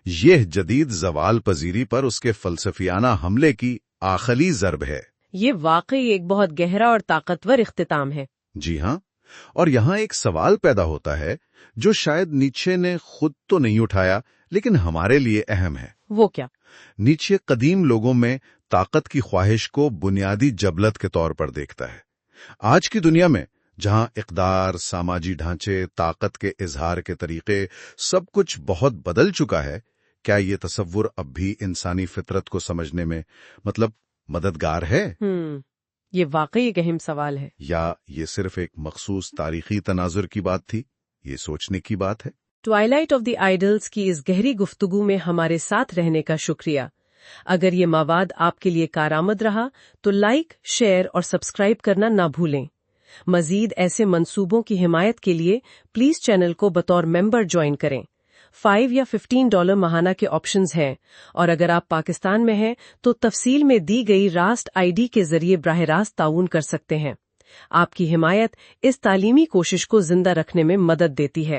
یہ جدید زوال پذیری پر اس کے فلسفیانہ حملے کی آخری ضرب ہے۔ یہ واقعی ایک بہت گہرا اور طاقتور اختتام ہے۔ جی ہاں، اور یہاں ایک سوال پیدا ہوتا ہے جو شاید نیچے نے خود تو نہیں اٹھایا لیکن ہمارے لیے اہم ہے۔ وہ کیا؟ نیچے قدیم لوگوں میں طاقت کی خواہش کو بنیادی جبلت کے طور پر دیکھتا ہے۔ آج کی دنیا میں جہاں اقدار، سماجی ڈھانچے، طاقت کے اظہار کے طریقے، سب کچھ بہت بدل چکا ہے، کیا یہ تصور اب بھی انسانی فطرت کو سمجھنے میں مددگار ہے؟ یہ واقعی ایک اہم سوال ہے۔ یا یہ صرف ایک مخصوص تاریخی تناظر کی بات تھی؟ یہ سوچنے کی بات ہے۔ ٹوائلائٹ آف دی آئیڈلز کی اس گہری گفتگو میں ہمارے ساتھ رہنے کا شکریہ۔ اگر یہ مواد آپ کے لیے کارآمد رہا تو لائک، شیئر اور سبسکرائب کرنا نہ بھولیں۔ مزید ایسے منصوبوں کی حمایت کے لیے پلیز چینل کو بطور ممبر جوائن کریں۔ $5 یا $15 ماہانہ کے آپشنز ہیں، اور اگر آپ پاکستان میں ہیں تو تفصیل میں دی گئی راست ID کے ذریعے براہ راست تعاون کر سکتے ہیں۔ آپ کی حمایت اس تعلیمی کوشش کو زندہ رکھنے میں مدد دیتی ہے۔